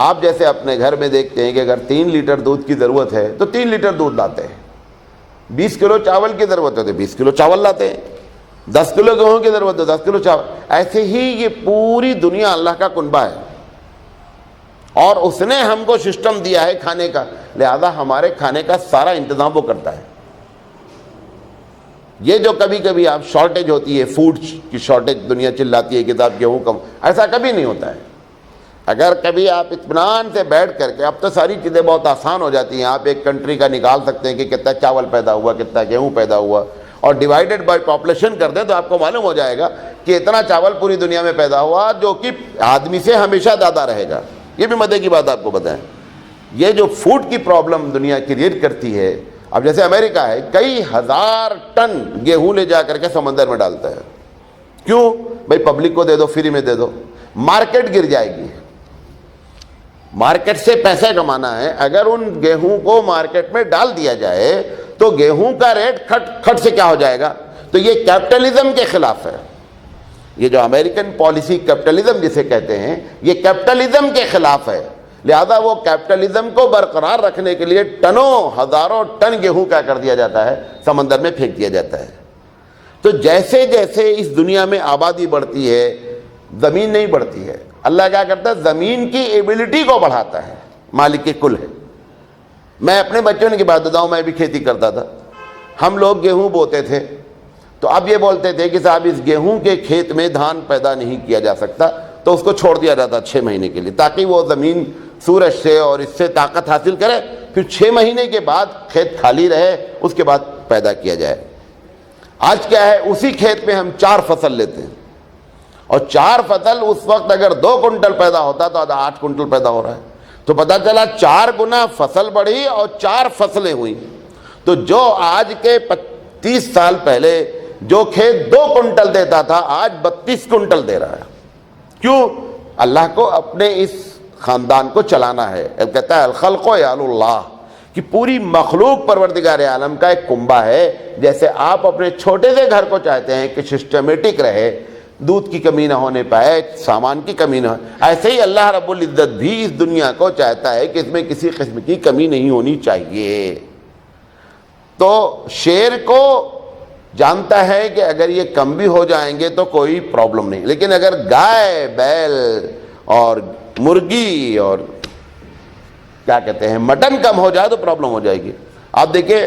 آپ جیسے اپنے گھر میں دیکھتے ہیں کہ اگر 3 لیٹر دودھ کی ضرورت ہے تو 3 لیٹر دودھ لاتے ہیں، 20 کلو چاول کی ضرورت ہے تو 20 کلو چاول لاتے ہیں، 10 کلو گیہوں کی ضرورت ہے 10 کلو چاول. ایسے ہی یہ پوری دنیا اللہ کا کنبہ ہے اور اس نے ہم کو سسٹم دیا ہے کھانے کا, لہذا ہمارے کھانے کا سارا انتظام وہ کرتا ہے. یہ جو کبھی کبھی آپ شارٹیج ہوتی ہے, فوڈ کی شارٹیج دنیا چلاتی ہے کتاب گیہوں کم, ایسا کبھی نہیں ہوتا ہے. اگر کبھی آپ اطمینان سے بیٹھ کر کے, اب تو ساری چیزیں بہت آسان ہو جاتی ہیں, آپ ایک کنٹری کا نکال سکتے ہیں کہ کتنا چاول پیدا ہوا, کتنا گیہوں پیدا ہوا, اور ڈیوائیڈڈ بائی پاپولیشن کر دیں تو آپ کو معلوم ہو جائے گا کہ اتنا چاول پوری دنیا میں پیدا ہوا, جو کہ آدمی سے ہمیشہ زیادہ رہے گا. یہ بھی مزے کی بات آپ کو بتائیں. یہ جو فوڈ کی پرابلم دنیا کریٹ کرتی ہے, اب جیسے امریکہ ہے, کئی ہزار ٹن گیہوں لے جا کر کے سمندر میں ڈالتا ہے. کیوں بھائی؟ پبلک کو دے دو, فری میں دے دو, مارکیٹ گر جائے گی. مارکیٹ سے پیسے کمانا ہے. اگر ان گیہوں کو مارکیٹ میں ڈال دیا جائے تو گیہوں کا ریٹ کھٹ سے کیا ہو جائے گا؟ تو یہ کیپٹلزم کے خلاف ہے. یہ جو امریکن پالیسی کیپٹلزم جسے کہتے ہیں, یہ کیپٹلزم کے خلاف ہے. لہذا وہ کیپٹلزم کو برقرار رکھنے کے لیے ٹنوں ہزاروں ٹن گیہوں کیا کر دیا جاتا ہے, سمندر میں پھینک دیا جاتا ہے. تو جیسے جیسے اس دنیا میں آبادی بڑھتی ہے, زمین نہیں بڑھتی ہے. اللہ کیا کرتا ہے؟ زمین کی ایبلٹی کو بڑھاتا ہے. مالک کل ہے. میں اپنے بچوں کی بات بتاؤں, میں بھی کھیتی کرتا تھا. ہم لوگ گیہوں بوتے تھے تو اب یہ بولتے تھے کہ صاحب اس گیہوں کے کھیت میں دھان پیدا نہیں کیا جا سکتا, تو اس کو چھوڑ دیا جاتا 6 مہینے کے لیے, تاکہ وہ زمین سورج سے اور اس سے طاقت حاصل کرے, پھر 6 مہینے کے بعد کھیت خالی رہے, اس کے بعد پیدا کیا جائے. آج کیا ہے, اسی کھیت میں ہم 4 فصل لیتے ہیں, اور 4 فصل اس وقت اگر 2 کنٹل پیدا ہوتا تو 8 کنٹل پیدا ہو رہا ہے. تو پتہ چلا 4 گنا فصل بڑھی اور 4 فصلیں ہوئی. تو جو آج کے 30 سال پہلے جو کھیت 2 کنٹل دیتا تھا, آج 32 کنٹل دے رہا ہے. کیوں؟ اللہ کو اپنے اس خاندان کو چلانا ہے. کہتا ہے الخلق یعل اللہ, کہ پوری مخلوق پروردگار عالم کا ایک کنبہ ہے. جیسے آپ اپنے چھوٹے سے گھر کو چاہتے ہیں کہ سسٹمیٹک رہے, دودھ کی کمی نہ ہونے پائے, سامان کی کمی نہ ہو, ایسے ہی اللہ رب العزت بھی اس دنیا کو چاہتا ہے کہ اس میں کسی قسم کی کمی نہیں ہونی چاہیے. تو شیر کو جانتا ہے کہ اگر یہ کم بھی ہو جائیں گے تو کوئی پرابلم نہیں, لیکن اگر گائے, بیل اور مرغی اور کیا کہتے ہیں مٹن کم ہو جائے تو پرابلم ہو جائے گی. آپ دیکھیں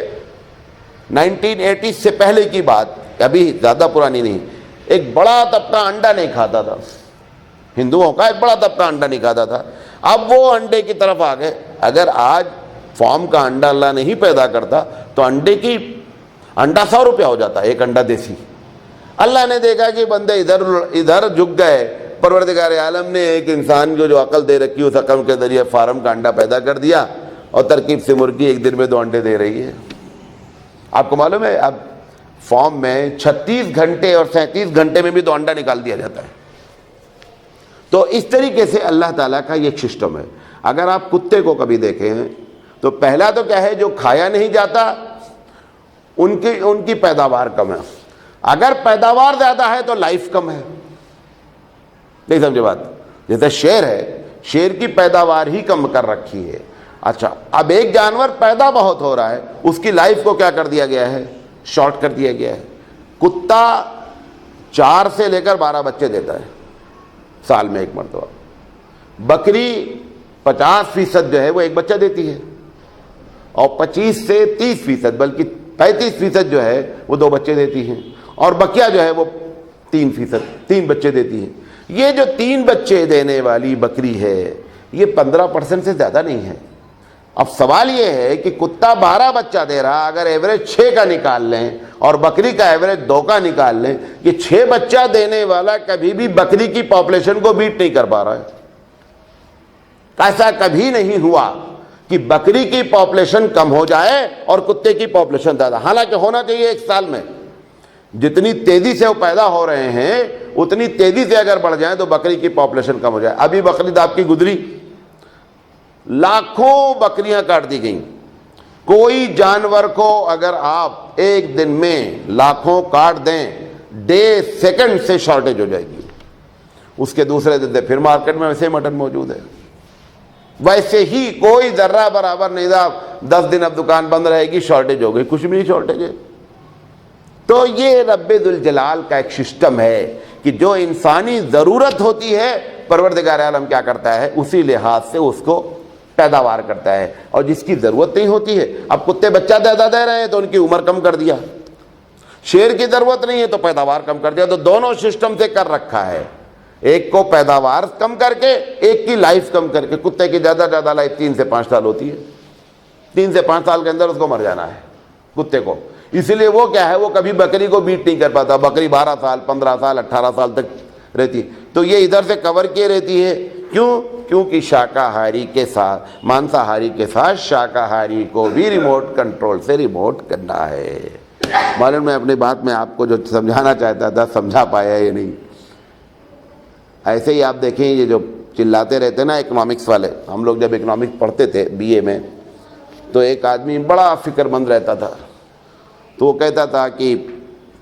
1980 سے پہلے کی بات, ابھی زیادہ پرانی نہیں, ایک بڑا طبقہ انڈا نہیں کھاتا تھا. ہندوؤں کا ایک بڑا طبقہ انڈا نہیں کھاتا تھا. اب وہ انڈے کی طرف آ گئے. اگر آج فارم کا انڈا اللہ نہیں پیدا کرتا تو انڈا 100 روپیہ ہو جاتا ہے, ایک انڈا دیسی. اللہ نے دیکھا کہ بندے ادھر جھک گئے, پروردگار عالم نے ایک انسان کو جو عقل دے رکھی اس عقل کے ذریعے فارم کا انڈا پیدا کر دیا, اور ترکیب سے مرغی ایک دن میں 2 انڈے دے رہی ہے. آپ کو معلوم ہے اب فارم میں 36 گھنٹے اور 37 گھنٹے میں بھی 2 انڈا نکال دیا جاتا ہے. تو اس طریقے سے اللہ تعالیٰ کا یہ سسٹم ہے. اگر آپ کتے کو کبھی دیکھیں ہیں تو پہلا تو کیا ہے, جو کھایا نہیں جاتا ان کی پیداوار کم ہے. اگر پیداوار زیادہ ہے تو لائف کم ہے. نہیں سمجھے بات؟ جیسے شیر ہے, شیر کی پیداوار ہی کم کر رکھی ہے. اچھا, اب ایک جانور پیدا بہت ہو رہا ہے, اس کی لائف کو کیا کر دیا گیا ہے, شارٹ کر دیا گیا ہے. کتا 4 سے لے کر 12 بچے دیتا ہے سال میں ایک مرتبہ. بکری 50% جو ہے وہ ایک بچہ دیتی ہے, اور 25 سے 30% بلکہ 35% جو ہے وہ 2 بچے دیتی ہیں, اور بکیا جو ہے وہ 3% بچے دیتی ہیں. یہ جو 3 بچے دینے والی بکری ہے یہ 15% سے زیادہ نہیں ہے. اب سوال یہ ہے کہ کتا 12 بچہ دے رہا, اگر ایوریج 6 کا نکال لیں اور بکری کا ایوریج 2 کا نکال لیں, یہ 6 بچہ دینے والا کبھی بھی بکری کی پاپولیشن کو بیٹ نہیں کر پا رہا ہے. ایسا کبھی نہیں ہوا کہ بکری کی پاپولیشن کم ہو جائے اور کتے کی پاپولیشن زیادہ. حالانکہ ہونا چاہیے ایک سال میں جتنی تیزی سے وہ پیدا ہو رہے ہیں اتنی تیزی سے اگر بڑھ جائیں تو بکری کی پاپولیشن کم ہو جائے. ابھی بقرعید آپ کی گزری, لاکھوں بکریاں کاٹ دی گئیں. کوئی جانور کو اگر آپ ایک دن میں لاکھوں کاٹ دیں, ڈے سیکنڈ سے شارٹیج ہو جائے گی. اس کے دوسرے دن پھر مارکیٹ میں ویسے ہی مٹن موجود ہے. ویسے ہی کوئی ذرہ برابر نہیں تھا, 10 دن اب دکان بند رہے گی, شارٹیج ہو گئی. کچھ بھی نہیں شارٹیج ہے. تو یہ رب ذوالجلال کا ایک سسٹم ہے کہ جو انسانی ضرورت ہوتی ہے پروردگار عالم کیا کرتا ہے اسی لحاظ سے اس کو پیداوار کرتا ہے، اور جس کی ضرورت نہیں ہوتی ہے، اب کتے بچہ زیادہ دے رہے ہیں تو ان کی عمر کم کر دیا، شیر کی ضرورت نہیں ہے تو پیداوار کم کر دیا، تو دونوں سسٹم سے کر رکھا ہے، ایک کو پیداوار کم کر کے ایک کی لائف کم کر کے۔ کتے کی زیادہ لائف 3 سے 5 سال ہوتی ہے، 3 سے 5 سال کے اندر اس کو مر جانا ہے کتے کو، اسی لیے وہ کیا ہے، وہ کبھی بکری کو بیٹ نہیں کر پاتا، بکری 12 سال 15 سال 18 سال تک رہتی، تو یہ ادھر سے کور کیے رہتی ہے، کیونکہ شاکاہاری کے ساتھ مانساہاری کے ساتھ شاکاہاری کو بھی ریموٹ کنٹرول سے ریموٹ کرنا ہے۔ معلوم میں اپنی بات میں آپ کو جو سمجھانا چاہتا تھا سمجھا پایا یا نہیں؟ ایسے ہی آپ دیکھیں یہ جو چلاتے رہتے نا اکنامکس والے، ہم لوگ جب اکنامکس پڑھتے تھے BA میں تو ایک آدمی بڑا فکر مند رہتا تھا، تو وہ کہتا تھا کہ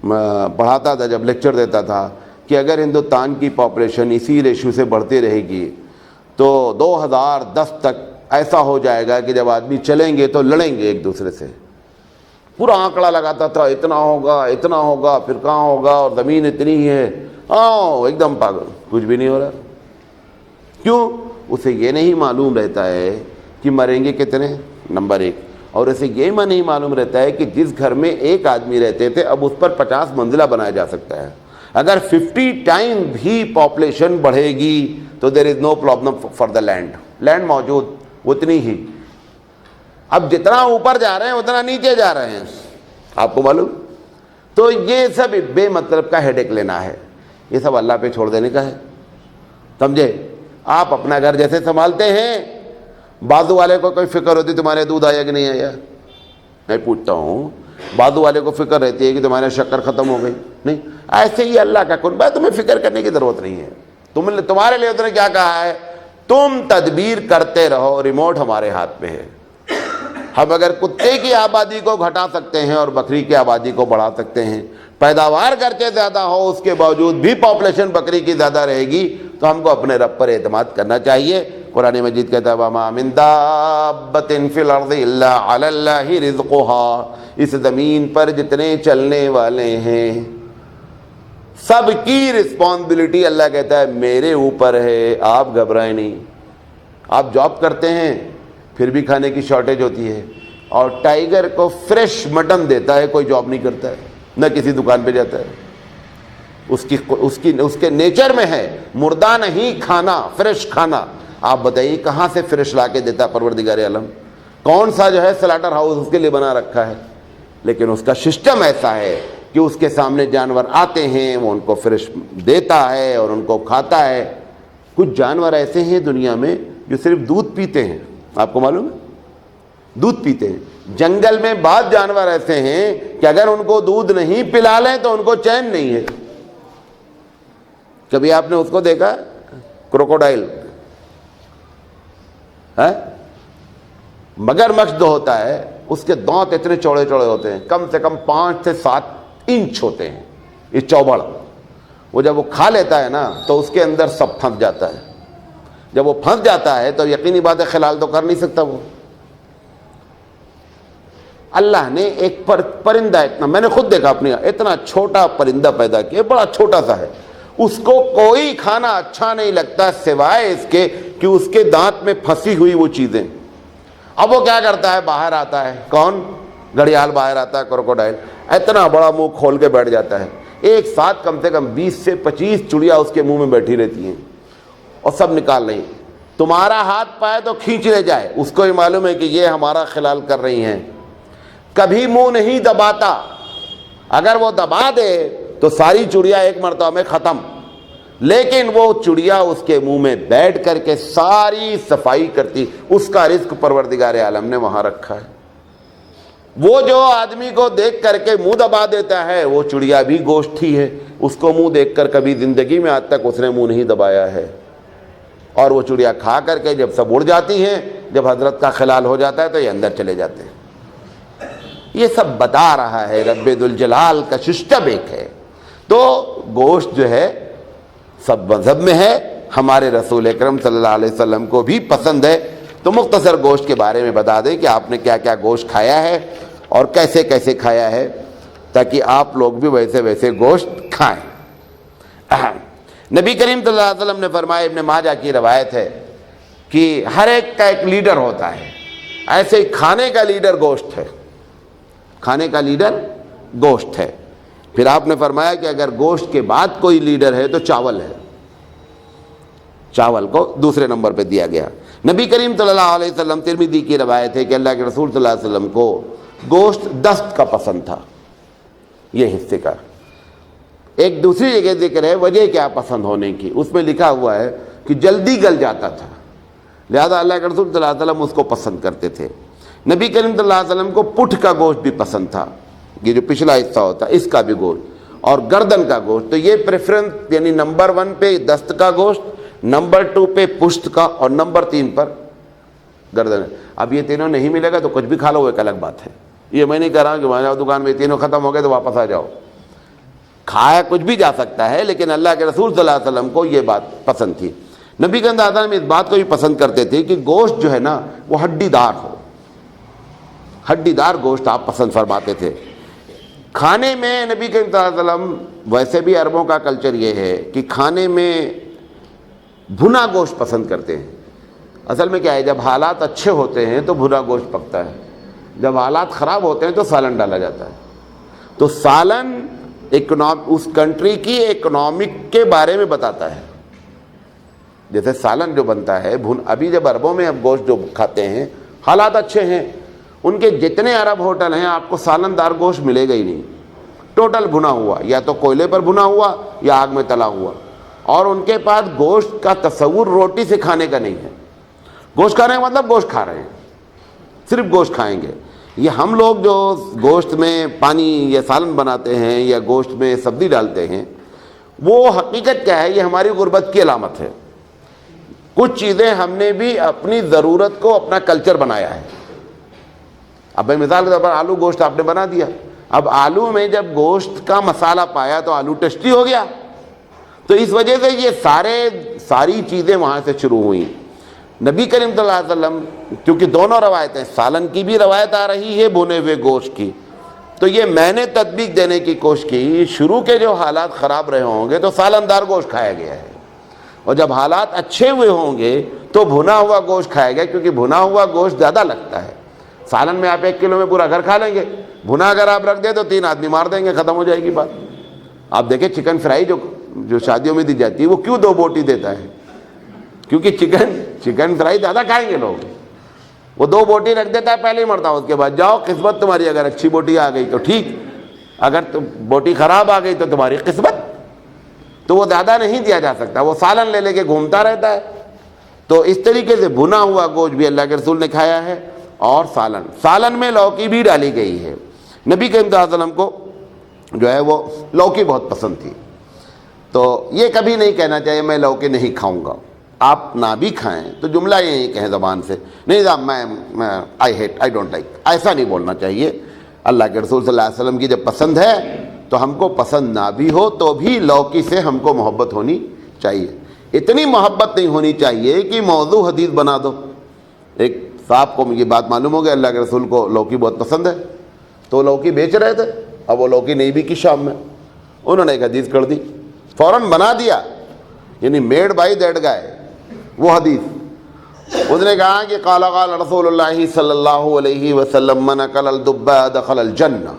پڑھاتا تھا جب لیکچر دیتا تھا کہ اگر ہندوستان کی پاپولیشن اسی ریشو سے بڑھتی رہے گی تو 2010 تک ایسا ہو جائے گا کہ جب آدمی چلیں گے تو لڑیں گے ایک دوسرے سے، پورا آنکڑا لگاتا تھا، اتنا ہوگا پھر کہاں ہوگا، اور زمین اتنی ہی ہے، ایک دم پاگل، کچھ بھی نہیں ہو رہا۔ کیوں؟ اسے یہ نہیں معلوم رہتا ہے کہ مریں گے کتنے، نمبر 1، اور اسے یہ نہیں معلوم رہتا ہے کہ جس گھر میں ایک آدمی رہتے تھے اب اس پر 50 منزلہ بنایا جا سکتا ہے، اگر 50 ٹائم بھی پاپولیشن بڑھے گی تو there is no problem for the land موجود اتنی ہی، اب جتنا اوپر جا رہے ہیں اتنا نیچے جا رہے ہیں، آپ کو معلوم۔ تو یہ سب بے مطلب کا ہیڈ ایک لینا ہے، یہ سب اللہ پہ چھوڑ دینے کا ہے، سمجھے؟ آپ اپنا گھر جیسے سنبھالتے ہیں، بازو والے کو کوئی فکر ہوتی تمہارے دودھ آیا کہ نہیں آیا، میں پوچھتا ہوں، بازو والے کو فکر رہتی ہے کہ تمہارے شکر ختم ہو گئی؟ نہیں، ایسے ہی اللہ کا قربہ، تمہیں فکر کرنے کی ضرورت نہیں ہے، تمہارے لیے اس نے کیا کہا ہے، تم تدبیر کرتے رہو، ریموٹ ہمارے ہاتھ میں ہے۔ ہم اگر کتے کی آبادی کو گھٹا سکتے ہیں اور بکری کی آبادی کو بڑھا سکتے ہیں، پیداوار گرچہ زیادہ ہو اس کے باوجود بھی پاپولیشن بکری کی زیادہ رہے گی، تو ہم کو اپنے رب پر اعتماد کرنا چاہیے۔ قرآن مجید کہتا ہے وَمَا مِن دَابَّةٍ فِي الْأَرْضِ إِلَّا عَلَى اللَّهِ رِزْقُهَا، اس زمین پر جتنے چلنے والے ہیں سب کی رسپانسبلٹی اللہ کہتا ہے میرے اوپر ہے، آپ گھبرائیں نہیں۔ آپ جاب کرتے ہیں پھر بھی کھانے کی شارٹیج ہوتی ہے، اور ٹائیگر کو فریش مٹن دیتا ہے، کوئی جاب نہیں کرتا ہے، نہ کسی دکان پہ جاتا ہے، اس کے نیچر میں ہے مردہ نہیں کھانا، فریش کھانا۔ آپ بتائیے کہاں سے فریش لا کے دیتا پروردگار عالم؟ کون سا جو ہے سلاٹر ہاؤس اس کے لیے بنا رکھا ہے؟ لیکن اس کا سسٹم ایسا ہے کہ اس کے سامنے جانور آتے ہیں، وہ ان کو فریش دیتا ہے اور ان کو کھاتا ہے۔ کچھ جانور ایسے ہیں دنیا میں جو صرف دودھ پیتے ہیں، آپ کو معلوم ہے؟ دودھ پیتے ہیں۔ جنگل میں بعض جانور ایسے ہیں کہ اگر ان کو دودھ نہیں پلا لیں تو ان کو چین نہیں ہے۔ کبھی آپ نے اس کو دیکھا؟ کروکوڈائل ہے، مگرمچھ جو ہوتا ہے اس کے دانت اتنے چوڑے چوڑے ہوتے ہیں، کم سے کم 5 سے 7 انچ ہوتے ہیں، یہ چوبڑ، وہ جب وہ کھا لیتا ہے نا تو اس کے اندر سب پھنس جاتا ہے۔ جب وہ پھنس جاتا ہے تو یقینی بات ہے خلال تو کر نہیں سکتا وہ۔ اللہ نے ایک پرندہ، اتنا میں نے خود دیکھا اپنی، اتنا چھوٹا پرندہ پیدا کیا، بڑا چھوٹا سا ہے، اس کو کوئی کھانا اچھا نہیں لگتا سوائے اس کے کہ اس کے دانت میں پھنسی ہوئی وہ چیزیں۔ اب وہ کیا کرتا ہے، باہر آتا ہے، کون؟ گھڑیال باہر آتا ہے، کروکوڈائل اتنا بڑا منہ کھول کے بیٹھ جاتا ہے، ایک ساتھ کم سے کم 20 سے 25 چڑیا اس کے منہ میں بیٹھی رہتی ہیں اور سب نکال رہی ہیں۔ تمہارا ہاتھ پائے تو کھینچ لے جائے، اس کو ہی معلوم ہے کہ یہ ہمارا خلال کر رہی ہیں، کبھی منہ نہیں دباتا، اگر وہ دبا دے تو ساری چڑیا ایک مرتبہ میں ختم، لیکن وہ چڑیا اس کے منہ میں بیٹھ کر کے ساری صفائی کرتی، اس کا رزق پروردگار عالم نے وہاں رکھا ہے۔ وہ جو آدمی کو دیکھ کر کے منہ دبا دیتا ہے وہ چڑیا بھی گوشت ہی ہے، اس کو منہ دیکھ کر کبھی زندگی میں آج تک اس نے منہ نہیں دبایا ہے، اور وہ چڑیا کھا کر کے جب سب اڑ جاتی ہیں، جب حضرت کا خلال ہو جاتا ہے تو یہ اندر چلے جاتے ہیں۔ یہ سب بتا رہا ہے رب ذوالجلال کا سسٹم ایک ہے۔ تو گوشت جو ہے سب مذہب میں ہے، ہمارے رسول اکرم صلی اللہ علیہ وسلم کو بھی پسند ہے۔ تو مختصر گوشت کے بارے میں بتا دیں کہ آپ نے کیا کیا گوشت کھایا ہے اور کیسے کیسے کھایا ہے۔ تاکہ آپ لوگ بھی ویسے ویسے گوشت کھائیں۔ نبی کریم صلی اللہ علیہ وسلم نے فرمایا، ابن ماجہ کی روایت ہے کہ ہر ایک کا ایک لیڈر ہوتا ہے، ایسے ہی کھانے کا لیڈر گوشت ہے، کھانے کا لیڈر گوشت ہے۔ پھر آپ نے فرمایا کہ اگر گوشت کے بعد کوئی لیڈر ہے تو چاول ہے، چاول کو دوسرے نمبر پہ دیا گیا۔ نبی کریم صلی اللہ علیہ وسلم، ترمذی کی روایت ہے کہ اللہ کے رسول صلی اللہ علیہ وسلم کو گوشت دست کا پسند تھا، یہ حصے کا۔ ایک دوسری جگہ ذکر ہے وجہ کیا پسند ہونے کی، اس میں لکھا ہوا ہے کہ جلدی گل جاتا تھا، لہذا اللہ کے رسول صلی اللہ علیہ وسلم اس کو پسند کرتے تھے۔ نبی کریم صلی اللہ علیہ وسلم کو پٹھ کا گوشت بھی پسند تھا، یہ جو پچھلا حصہ ہوتا ہے اس کا بھی گوشت، اور گردن کا گوشت۔ تو یہ پریفرنس یعنی نمبر 1 پہ دست کا گوشت، نمبر 2 پہ پشت کا، اور نمبر 3 پر گردن۔ اب یہ تینوں نہیں ملے گا تو کچھ بھی کھا لو، وہ ایک الگ بات ہے۔ یہ میں نہیں کہہ رہا کہ وہاں جاؤ دکان میں تینوں ختم ہو گئے تو واپس آ جاؤ، کھایا کچھ بھی جا سکتا ہے، لیکن اللہ کے رسول صلی اللہ علیہ وسلم کو یہ بات پسند تھی۔ نبی کے انداز میں اس بات کو بھی پسند کرتے تھے کہ گوشت جو ہے نا وہ ہڈی دار ہو، ہڈی دار گوشت آپ پسند فرماتے تھے۔ کھانے میں نبی کے صلی اللہ علیہ وسلم، ویسے بھی عربوں کا کلچر یہ ہے کہ کھانے میں بھنا گوشت پسند کرتے ہیں۔ اصل میں کیا ہے، جب حالات اچھے ہوتے ہیں تو بھنا گوشت پکتا ہے، جب حالات خراب ہوتے ہیں تو سالن ڈالا جاتا ہے۔ تو سالن اس کنٹری کی اکنامک کے بارے میں بتاتا ہے۔ جیسے سالن جو بنتا ہے ابھی جب عربوں میں اب گوشت جو کھاتے ہیں حالات اچھے ہیں، ان کے جتنے عرب ہوٹل ہیں آپ کو سالن دار گوشت ملے گا ہی نہیں، ٹوٹل بھنا ہوا، یا تو کوئلے پر بھنا ہوا یا آگ میں تلا ہوا، اور ان کے پاس گوشت کا تصور روٹی سے کھانے کا نہیں ہے۔ گوشت کھانے کا مطلب گوشت کھا رہے ہیں، صرف گوشت کھائیں گے۔ یہ ہم لوگ جو گوشت میں پانی یا سالن بناتے ہیں یا گوشت میں سبزی ڈالتے ہیں، وہ حقیقت کیا ہے، یہ ہماری غربت کی علامت ہے۔ کچھ چیزیں ہم نے بھی اپنی ضرورت کو اپنا کلچر بنایا ہے۔ اب میں مثال کے طور پر آلو گوشت آپ نے بنا دیا، اب آلو میں جب گوشت کا مسالہ پایا تو آلو ٹیسٹی ہو گیا، تو اس وجہ سے یہ ساری چیزیں وہاں سے شروع ہوئیں۔ نبی کریم صلی اللہ علیہ وسلم، کیونکہ دونوں روایتیں، سالن کی بھی روایت آ رہی ہے بھنے ہوئے گوشت کی، تو یہ میں نے تطبیق دینے کی کوشش کی، شروع کے جو حالات خراب رہے ہوں گے تو سالن دار گوشت کھایا گیا ہے، اور جب حالات اچھے ہوئے ہوں گے تو بھنا ہوا گوشت کھایا گیا، کیونکہ بھنا ہوا گوشت زیادہ لگتا ہے۔ سالن میں آپ 1 کلو میں پورا گھر کھا لیں گے، بھنا اگر آپ رکھ دیں تو 3 آدمی مار دیں گے، ختم ہو جائے گی بات۔ آپ دیکھیں چکن فرائی جو شادیوں میں دی جاتی ہے وہ کیوں 2 بوٹی دیتا ہے، کیونکہ چکن فرائی زیادہ کھائیں گے لوگ، وہ 2 بوٹی رکھ دیتا ہے پہلے ہی مرتا ہے، اس کے بعد جاؤ قسمت تمہاری، اگر اچھی بوٹی آ گئی تو ٹھیک، اگر بوٹی خراب آ گئی تو تمہاری قسمت۔ تو وہ زیادہ نہیں دیا جا سکتا، وہ سالن لے کے گھومتا رہتا ہے۔ تو اس طریقے سے بھنا ہوا گوشت بھی اللہ کے رسول نے کھایا ہے، اور سالن میں لوکی بھی ڈالی گئی ہے۔ نبی کریم صلی اللہ علیہ وسلم کو جو ہے وہ لوکی بہت پسند تھی، تو یہ کبھی نہیں کہنا چاہیے میں لوکی نہیں کھاؤں گا۔ آپ نہ بھی کھائیں تو جملہ یہی کہیں زبان سے، نہیں صاحب میں آئی ڈونٹ لائک، ایسا نہیں بولنا چاہیے۔ اللہ کے رسول صلی اللہ علیہ وسلم کی جب پسند ہے تو ہم کو پسند نہ بھی ہو تو بھی لوکی سے ہم کو محبت ہونی چاہیے۔ اتنی محبت نہیں ہونی چاہیے کہ موضوع حدیث بنا دو۔ ایک صاحب کو یہ بات معلوم ہو گیا اللہ کے رسول کو لوکی بہت پسند ہے، تو لوکی بیچ رہے تھے، اب وہ لوکی نہیں بھی کی شام میں، انہوں نے ایک حدیث کر دی، فوراً بنا دیا، یعنی میڈ بائی دیٹ گائے وہ حدیث۔ اس نے کہا کہ قال رسول اللہ صلی اللہ علیہ وسلم من اکل الدب دخل الجنہ،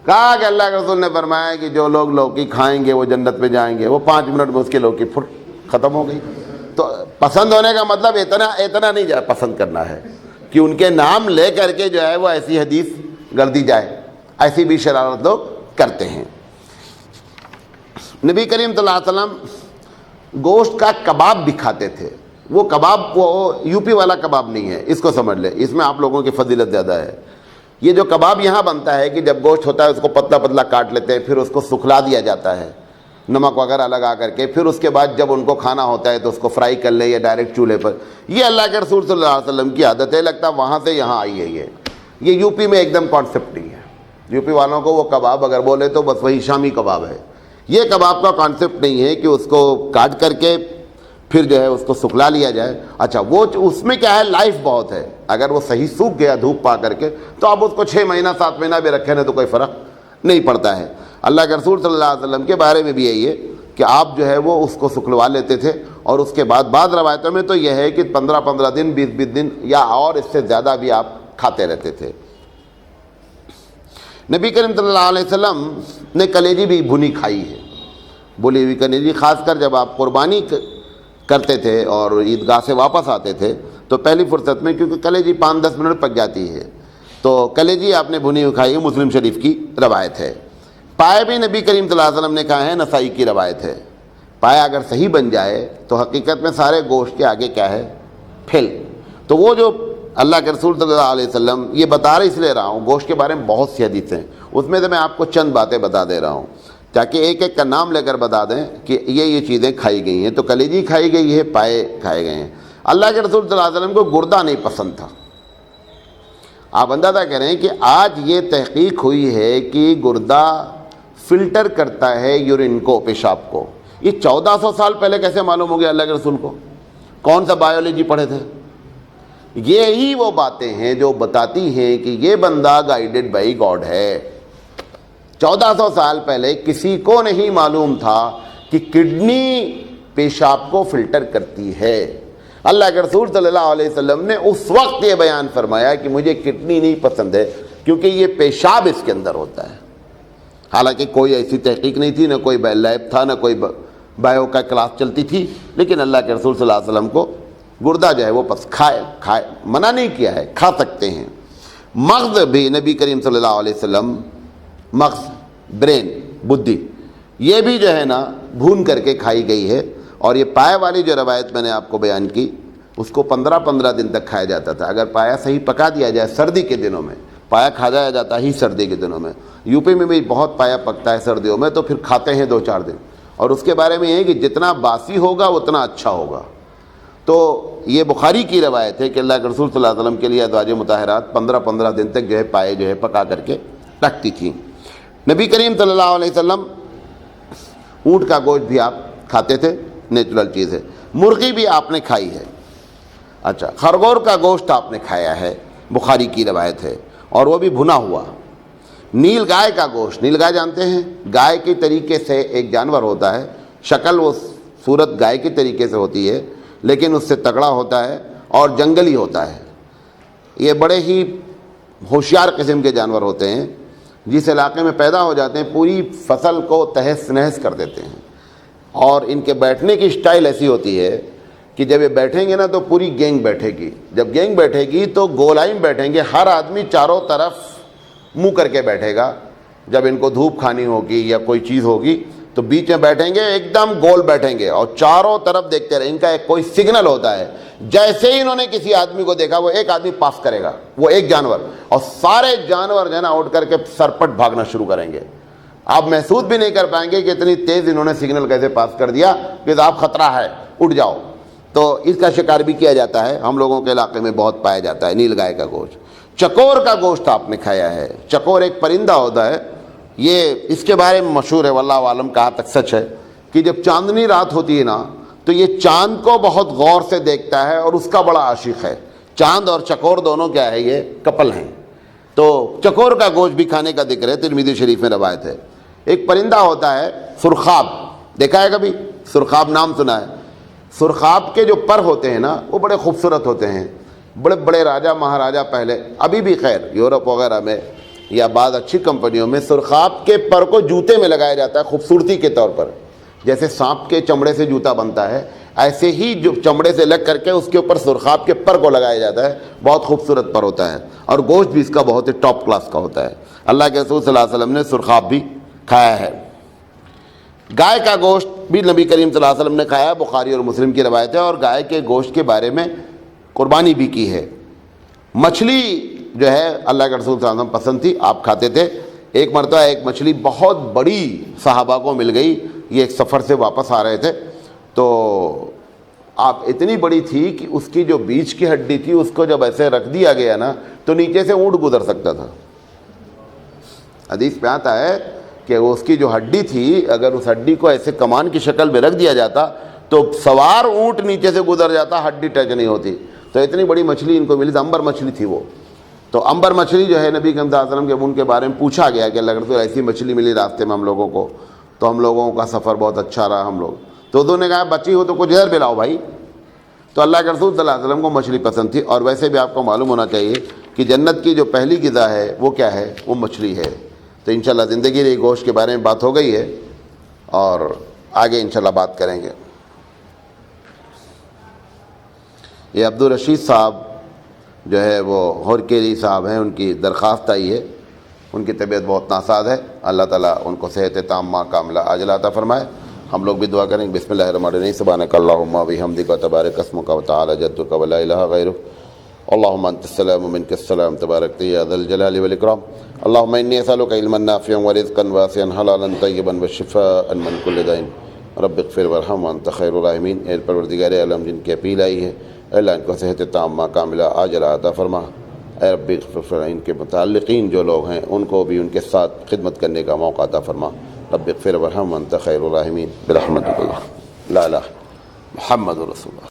کہا کہ اللہ کے رسول نے فرمایا کہ جو لوگ لوکی کھائیں گے وہ جنت میں جائیں گے۔ وہ 5 منٹ میں اس کی لوکی ختم ہو گئی۔ تو پسند ہونے کا مطلب اتنا نہیں پسند کرنا ہے کہ ان کے نام لے کر کے جو ہے وہ ایسی حدیث گردی جائے، ایسی بھی شرارت لوگ کرتے ہیں۔ نبی کریم صلی اللہ علیہ وسلم گوشت کا کباب بھی کھاتے تھے۔ وہ کباب وہ یوپی والا کباب نہیں ہے، اس کو سمجھ لیں، اس میں آپ لوگوں کی فضیلت زیادہ ہے۔ یہ جو کباب یہاں بنتا ہے کہ جب گوشت ہوتا ہے اس کو پتلا پتلا کاٹ لیتے ہیں، پھر اس کو سکھلا دیا جاتا ہے نمک وغیرہ لگا کر کے، پھر اس کے بعد جب ان کو کھانا ہوتا ہے تو اس کو فرائی کر لیں یا ڈائریکٹ چولہے پر۔ یہ اللہ کے رسول صلی اللہ علیہ وسلم کی عادت ہے، لگتا ہے وہاں سے یہاں آئی ہے۔ یہ یوپی میں ایک دم کانسیپٹ نہیں ہے۔ یوپی والوں کو وہ کباب اگر بولے تو بس وہی شامی کباب ہے۔ یہ کباب کا کانسیپٹ نہیں ہے کہ اس کو کاٹ کر کے پھر جو ہے اس کو سکھلا لیا جائے. اچھا وہ اس میں کیا ہے، لائف بہت ہے. اگر وہ صحیح سوکھ گیا دھوپ پا کر کے تو آپ اس کو 6 مہینہ 7 مہینہ بھی رکھیں نا تو کوئی فرق نہیں پڑتا ہے. اللہ کے رسول صلی اللہ علیہ وسلم کے بارے میں بھی یہی ہے کہ آپ جو ہے وہ اس کو سکھلوا لیتے تھے، اور اس کے بعد روایتوں میں تو یہ ہے کہ 15 دن 20 دن یا اور اس سے زیادہ بھی آپ کھاتے رہتے تھے. نبی کریم صلی اللہ علیہ وسلم نے کلیجی بھی بھنی کھائی ہے، بھلی ہوئی کلیجی. خاص کر جب آپ قربانی کرتے تھے اور عیدگاہ سے واپس آتے تھے تو پہلی فرصت میں، کیونکہ کلیجی 5-10 منٹ پک جاتی ہے، تو کلیجی آپ نے بھنی ہوئی کھائی ہے. مسلم شریف کی روایت ہے. پائے بھی نبی کریم صلی اللہ علیہ وسلم نے کہا ہے، نسائی کی روایت ہے. پایا اگر صحیح بن جائے تو حقیقت میں سارے گوشت کے آگے کیا ہے، پھل. تو وہ جو اللہ کے رسول صلی اللہ علیہ وسلم یہ بتا رہے، اس لیے رہا ہوں، گوشت کے بارے میں بہت سی حدیثیں ہیں، اس میں سے میں آپ کو چند باتیں بتا دے رہا ہوں تاکہ ایک ایک کا نام لے کر بتا دیں کہ یہ چیزیں کھائی گئی ہیں. تو کلیجی کھائی گئی ہے، پائے کھائے گئے ہیں. اللہ کے رسول صلی اللہ علیہ وسلم کو گردہ نہیں پسند تھا. آپ اندازہ کریں کہ آج یہ تحقیق ہوئی ہے کہ گردہ فلٹر کرتا ہے یورین کو، پیشاب کو. یہ 1400 سال پہلے کیسے معلوم ہو گیا اللہ کے رسول کو؟ کون سا بایولوجی پڑھے تھے؟ یہی وہ باتیں ہیں جو بتاتی ہیں کہ یہ بندہ گائیڈڈ بائی گاڈ ہے. 1400 سال پہلے کسی کو نہیں معلوم تھا کہ کڈنی پیشاب کو فلٹر کرتی ہے. اللہ کے رسول صلی اللہ علیہ وسلم نے اس وقت یہ بیان فرمایا کہ مجھے کڈنی نہیں پسند ہے کیونکہ یہ پیشاب اس کے اندر ہوتا ہے. حالانکہ کوئی ایسی تحقیق نہیں تھی، نہ کوئی لیب تھا، نہ کوئی بایو کا کلاس چلتی تھی، لیکن اللہ کے رسول صلی اللہ علیہ وسلم کو گردہ جو ہے وہ پس کھائے منع نہیں کیا ہے، کھا سکتے ہیں. مغز بھی نبی کریم صلی اللہ علیہ وسلم، مغز، برین، بدھی، یہ بھی جو ہے نا بھون کر کے کھائی گئی ہے. اور یہ پائے والی جو روایت میں نے آپ کو بیان کی، اس کو 15 دن تک کھایا جاتا تھا. اگر پایا صحیح پکا دیا جائے سردی کے دنوں میں، پایا کھایا جاتا ہی سردی کے دنوں میں. یو پی میں بھی بہت پایا پکتا ہے سردیوں میں، تو پھر کھاتے ہیں 2-4 دن. اور اس کے بارے میں یہ ہے کہ جتنا باسی ہوگا اتنا اچھا ہوگا. تو یہ بخاری کی روایت ہے کہ اللہ کے رسول صلی اللہ علیہ وسلم کے لیے ازواج مطہرات 15 دن تک جو ہے پائے جو ہے پکا کر کے رکھتی تھیں. نبی کریم صلی اللہ علیہ وسلم اونٹ کا گوشت بھی آپ کھاتے تھے، نیچرل چیز ہے. مرغی بھی آپ نے کھائی ہے. اچھا، خرگور کا گوشت آپ نے کھایا ہے، بخاری کی روایت ہے، اور وہ بھی بھنا ہوا. نیل گائے کا گوشت، نیل گائے جانتے ہیں، گائے کے طریقے سے ایک جانور ہوتا ہے، شکل وہ صورت گائے کے طریقے سے ہوتی ہے لیکن اس سے تگڑا ہوتا ہے اور جنگلی ہوتا ہے. یہ بڑے ہی ہوشیار قسم کے جانور ہوتے ہیں. جس علاقے میں پیدا ہو جاتے ہیں پوری فصل کو تہس نہس کر دیتے ہیں. اور ان کے بیٹھنے کی سٹائل ایسی ہوتی ہے کہ جب یہ بیٹھیں گے نا تو پوری گینگ بیٹھے گی. جب گینگ بیٹھے گی تو گولائی میں بیٹھیں گے، ہر آدمی چاروں طرف منہ کر کے بیٹھے گا. جب ان کو دھوپ کھانی ہوگی یا کوئی چیز ہوگی تو بیچ میں بیٹھیں گے، ایک دم گول بیٹھیں گے اور چاروں طرف دیکھتے رہیں. ان کا ایک کوئی سگنل ہوتا ہے، جیسے ہی انہوں نے کسی آدمی کو دیکھا وہ ایک آدمی پاس کرے گا، وہ ایک جانور، اور سارے جانور جو ہے نا اٹھ کر کے سرپٹ بھاگنا شروع کریں گے. آپ محسوس بھی نہیں کر پائیں گے کہ اتنی تیز انہوں نے سگنل کیسے پاس کر دیا کہ آپ خطرہ ہے، اٹھ جاؤ. تو اس کا شکار بھی کیا جاتا ہے، ہم لوگوں کے علاقے میں بہت پایا جاتا ہے نیل گائے کا گوشت. چکور کا گوشت آپ نے کھایا ہے. چکور ایک پرندہ ہوتا ہے، یہ اس کے بارے میں مشہور ہے، واللہ عالم کہاں تک سچ ہے، کہ جب چاندنی رات ہوتی ہے نا تو یہ چاند کو بہت غور سے دیکھتا ہے اور اس کا بڑا عاشق ہے. چاند اور چکور دونوں کیا ہے، یہ کپل ہیں. تو چکور کا گوشت بھی کھانے کا ذکر ہے، ترمذی شریف میں روایت ہے. ایک پرندہ ہوتا ہے سرخاب، دیکھا ہے کبھی؟ سرخاب نام سنا ہے؟ سرخاب کے جو پر ہوتے ہیں نا وہ بڑے خوبصورت ہوتے ہیں. بڑے بڑے راجا مہاراجا پہلے، ابھی بھی خیر یورپ وغیرہ میں یا بعض اچھی کمپنیوں میں سرخاب کے پر کو جوتے میں لگایا جاتا ہے خوبصورتی کے طور پر. جیسے سانپ کے چمڑے سے جوتا بنتا ہے، ایسے ہی جو چمڑے سے لگ کر کے اس کے اوپر سرخاب کے پر کو لگایا جاتا ہے. بہت خوبصورت پر ہوتا ہے اور گوشت بھی اس کا بہت ہی ٹاپ کلاس کا ہوتا ہے. اللہ کے رسول صلی اللہ علیہ وسلم نے سرخاب بھی کھایا ہے. گائے کا گوشت بھی نبی کریم صلی اللہ علیہ وسلم نے کھایا ہے، بخاری اور مسلم کی روایت ہے. اور گائے کے گوشت کے بارے میں قربانی بھی کی ہے. مچھلی جو ہے اللہ کے رسول صلی اللہ علیہ وسلم پسند تھی، آپ کھاتے تھے. ایک مرتبہ ایک مچھلی بہت بڑی صحابہ کو مل گئی، یہ ایک سفر سے واپس آ رہے تھے، تو آپ اتنی بڑی تھی کہ اس کی جو بیچ کی ہڈی تھی اس کو جب ایسے رکھ دیا گیا نا تو نیچے سے اونٹ گزر سکتا تھا. حدیث میں آتا ہے کہ اس کی جو ہڈی تھی اگر اس ہڈی کو ایسے کمان کی شکل میں رکھ دیا جاتا تو سوار اونٹ نیچے سے گزر جاتا، ہڈی ٹچ نہیں ہوتی. تو اتنی بڑی مچھلی ان کو ملی تھی، امبر مچھلی تھی وہ. تو امبر مچھلی جو ہے نبی کریم صلی اللہ علیہ وسلم کے ان کے بارے میں پوچھا گیا کہ اللہ کے رسول ایسی مچھلی ملی راستے میں ہم لوگوں کو، تو ہم لوگوں کا سفر بہت اچھا رہا ہم لوگ. تو انہوں نے کہا بچی ہو تو کچھ ادھر بھی لاؤ بھائی. تو اللہ کے رسول صلی اللہ علیہ وسلم کو مچھلی پسند تھی. اور ویسے بھی آپ کو معلوم ہونا چاہیے کہ جنت کی جو پہلی غذا ہے وہ کیا ہے؟ وہ مچھلی ہے. تو انشاءاللہ زندگی رہی گوشت کے بارے میں بات ہو گئی ہے اور آگے انشاءاللہ بات کریں گے. یہ عبدالرشید صاحب جو ہے وہ ہورکیری صاحب ہیں، ان کی درخواست آئی ہے. ان کی طبیعت بہت ناساز ہے، اللہ تعالیٰ ان کو صحت تامہ کاملہ عاجلہ عطا فرمائے. ہم لوگ بھی دعا کریں گے. بسم اللہ الرحمن الرحیم. سبحانک اللہم و بحمدک و تبارک اسمک و تعالی جدک و لا الہ غیرک. اللہم انت السلام و منک السلام تبارک یا ذا الجلال والاکرام. اللہم انی اسألک علما نافعا ورزقا واسعا حلالا طیبا وشفاء من کل داء رب اغفر وارحم وانت خیر الراحمین. اے پروردگار عالم، جن کی اپیل آئی ہے اللہ ان کو صحت تامہ کاملہ عاجلہ عطا فرما. اے رب اغفر، ان کے متعلقین جو لوگ ہیں ان کو بھی ان کے ساتھ خدمت کرنے کا موقع عطا فرما. رب اغفر وارحم وانت خیر الراحمین برحمتک لا الہ محمد رسول اللہ.